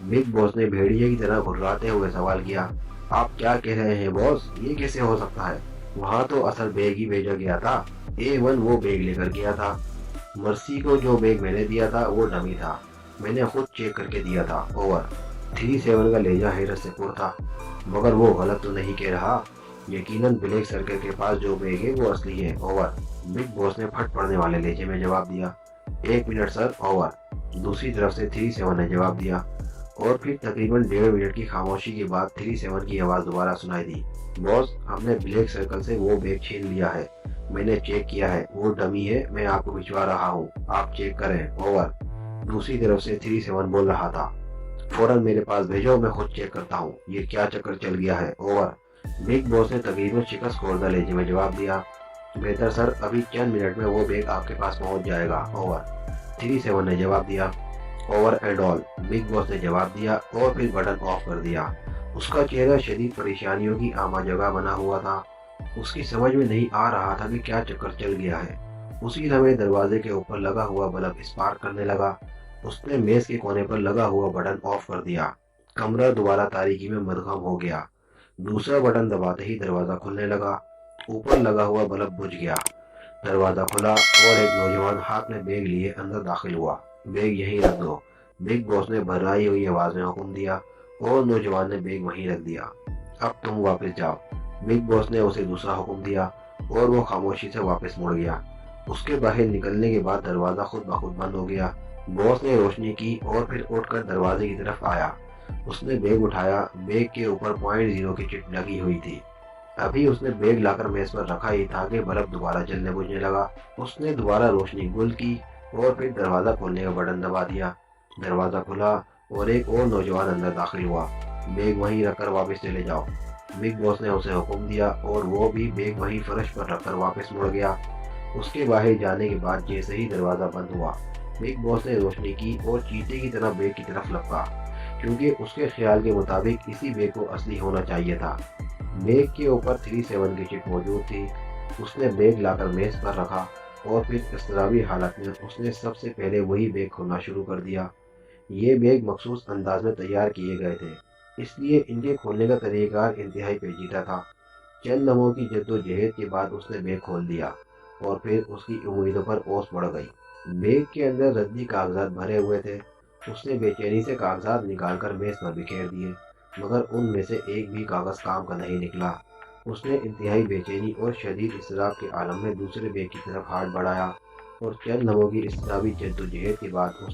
بگ باس نے بھیڑیے کی طرح گھرراتے ہوئے سوال کیا۔ آپ کیا کہہ رہے ہیں باس؟ یہ کیسے ہو سکتا ہے؟ وہاں تو اصل بیگ ہی بھیجا گیا تھا، A1 وہ بیگ لے کر گیا تھا۔ مرسی کو جو بیگ میں نے دیا تھا وہ ڈمی تھا، میں نے خود چیک کر کے دیا تھا، اوور۔ 37 کا لہجہ حیرت سے پر تھا۔ مگر وہ غلط تو نہیں کہہ رہا، یقیناً بلیک سرکل کے پاس جو بیگ ہے وہ اصلی ہے، اوور، بگ باس نے پھٹ پڑنے والے لہجے میں جواب دیا۔ 1 منٹ سر، اوور، دوسری طرف سے 37 نے جواب دیا۔ اور پھر تقریباً 1.5 منٹ کی خاموشی کے بعد 37 کی آواز دوبارہ سنائی دی۔ باس، ہم نے بلیک سرکل سے وہ بیگ چھین لیا ہے، میں نے چیک کیا ہے، وہ ڈمی ہے، میں آپ کو بھجوا رہا ہوں، آپ چیک کریں، اوور۔ دوسری طرف سے 37 بول رہا تھا۔ فوراً میرے پاس بھیجو، میں خود چیک کرتا ہوں، یہ کیا چکر چل گیا ہے، اوور۔ بگ باس نے تقریباً شکست خوردہ لہجے میں جواب دیا۔ بہتر سر، ابھی چند منٹ میں وہ بیگ آپ کے پاس پہنچ جائے گا، اوور، 37 نے جواب دیا۔ Over and all, big boss نے جواب دیا اور پھر بٹن آف کر دیا۔ اس کا چہرہ شدید پریشانیوں کی آمہ جگہ بنا ہوا تھا۔ اس کی سمجھ میں نہیں آ رہا تھا کہ کیا چکر چل گیا ہے۔ اسی لمحے دروازے کے اوپر لگا ہوا بلب اسپارک کرنے لگا۔ اس نے میز کے کونے پر لگا ہوا بٹن آف کر دیا۔ کمرہ دوبارہ تاریکی میں مدغم ہو گیا۔ دوسرا بٹن دباتے ہی دروازہ کھلنے لگا۔ اوپر لگا ہوا بلب بجھ گیا۔ دروازہ کھلا اور ایک نوجوان ہاتھ میں بیگ لیے اندر داخل ہوا۔ بیگ یہیں رکھ دو، بگ باس نے بھرائی ہوئی آواز میں حکم دیا اور نوجوان نے بیگ وہیں رکھ دیا۔ اب تم واپس جاؤ، بگ باس نے اسے دوسرا حکم دیا اور وہ خاموشی سے واپس مڑ گیا۔ اس کے باہر نکلنے کے بعد دروازہ خود بخود بند ہو گیا۔ باس نے روشنی کی اور پھر اٹھ کر دروازے کی طرف آیا۔ اس نے بیگ اٹھایا، بیگ کے اوپر پوائنٹ 0 کی چٹ لگی ہوئی تھی۔ ابھی اس نے بیگ لا کر میز پر رکھا ہی تھا کہ بلب دوبارہ جلنے بجھنے لگا۔ اس نے دوبارہ روشنی گل کی اور پھر دروازہ کھولنے کا بٹن دبا دیا۔ دروازہ کھلا اور ایک اور نوجوان اندر داخل ہوا۔ بیگ وہیں رکھ کر واپس چلے جاؤ، بگ باس نے اسے حکم دیا اور وہ بھی بیگ وہیں فرش پر رکھ کر واپس مڑ گیا۔ اس کے باہر جانے کے بعد جیسے ہی دروازہ بند ہوا، بگ باس نے روشنی کی اور چیتے کی طرح بیگ کی طرف لپکا، کیونکہ اس کے خیال کے مطابق اسی بیگ کو اصلی ہونا چاہیے تھا۔ بیگ کے اوپر 37 کی چٹ موجود تھی۔ اس نے بیگ لا کر میز پر رکھا اور پھر اضطرابی حالت میں اس نے سب سے پہلے وہی بیگ کھولنا شروع کر دیا۔ یہ بیگ مخصوص انداز میں تیار کیے گئے تھے، اس لیے ان کے کھولنے کا طریقہ کار انتہائی پیچیدہ تھا۔ چند لمحوں کی جدوجہد کے بعد اس نے بیگ کھول دیا اور پھر اس کی امیدوں پر اوس بڑھ گئی۔ بیگ کے اندر ردی کاغذات بھرے ہوئے تھے۔ اس نے بے چینی سے کاغذات نکال کر میز پر بکھیر دیے، مگر ان میں سے ایک بھی کاغذ کام کا نہیں نکلا۔ اس نے انتہائی بے چینی اور شدید اضطراب کے عالم میں دوسرے بیگ کی طرف ہاتھ بڑھایا، اور چند لمحوں کی اضطرابی جدوجہد کے بعد اس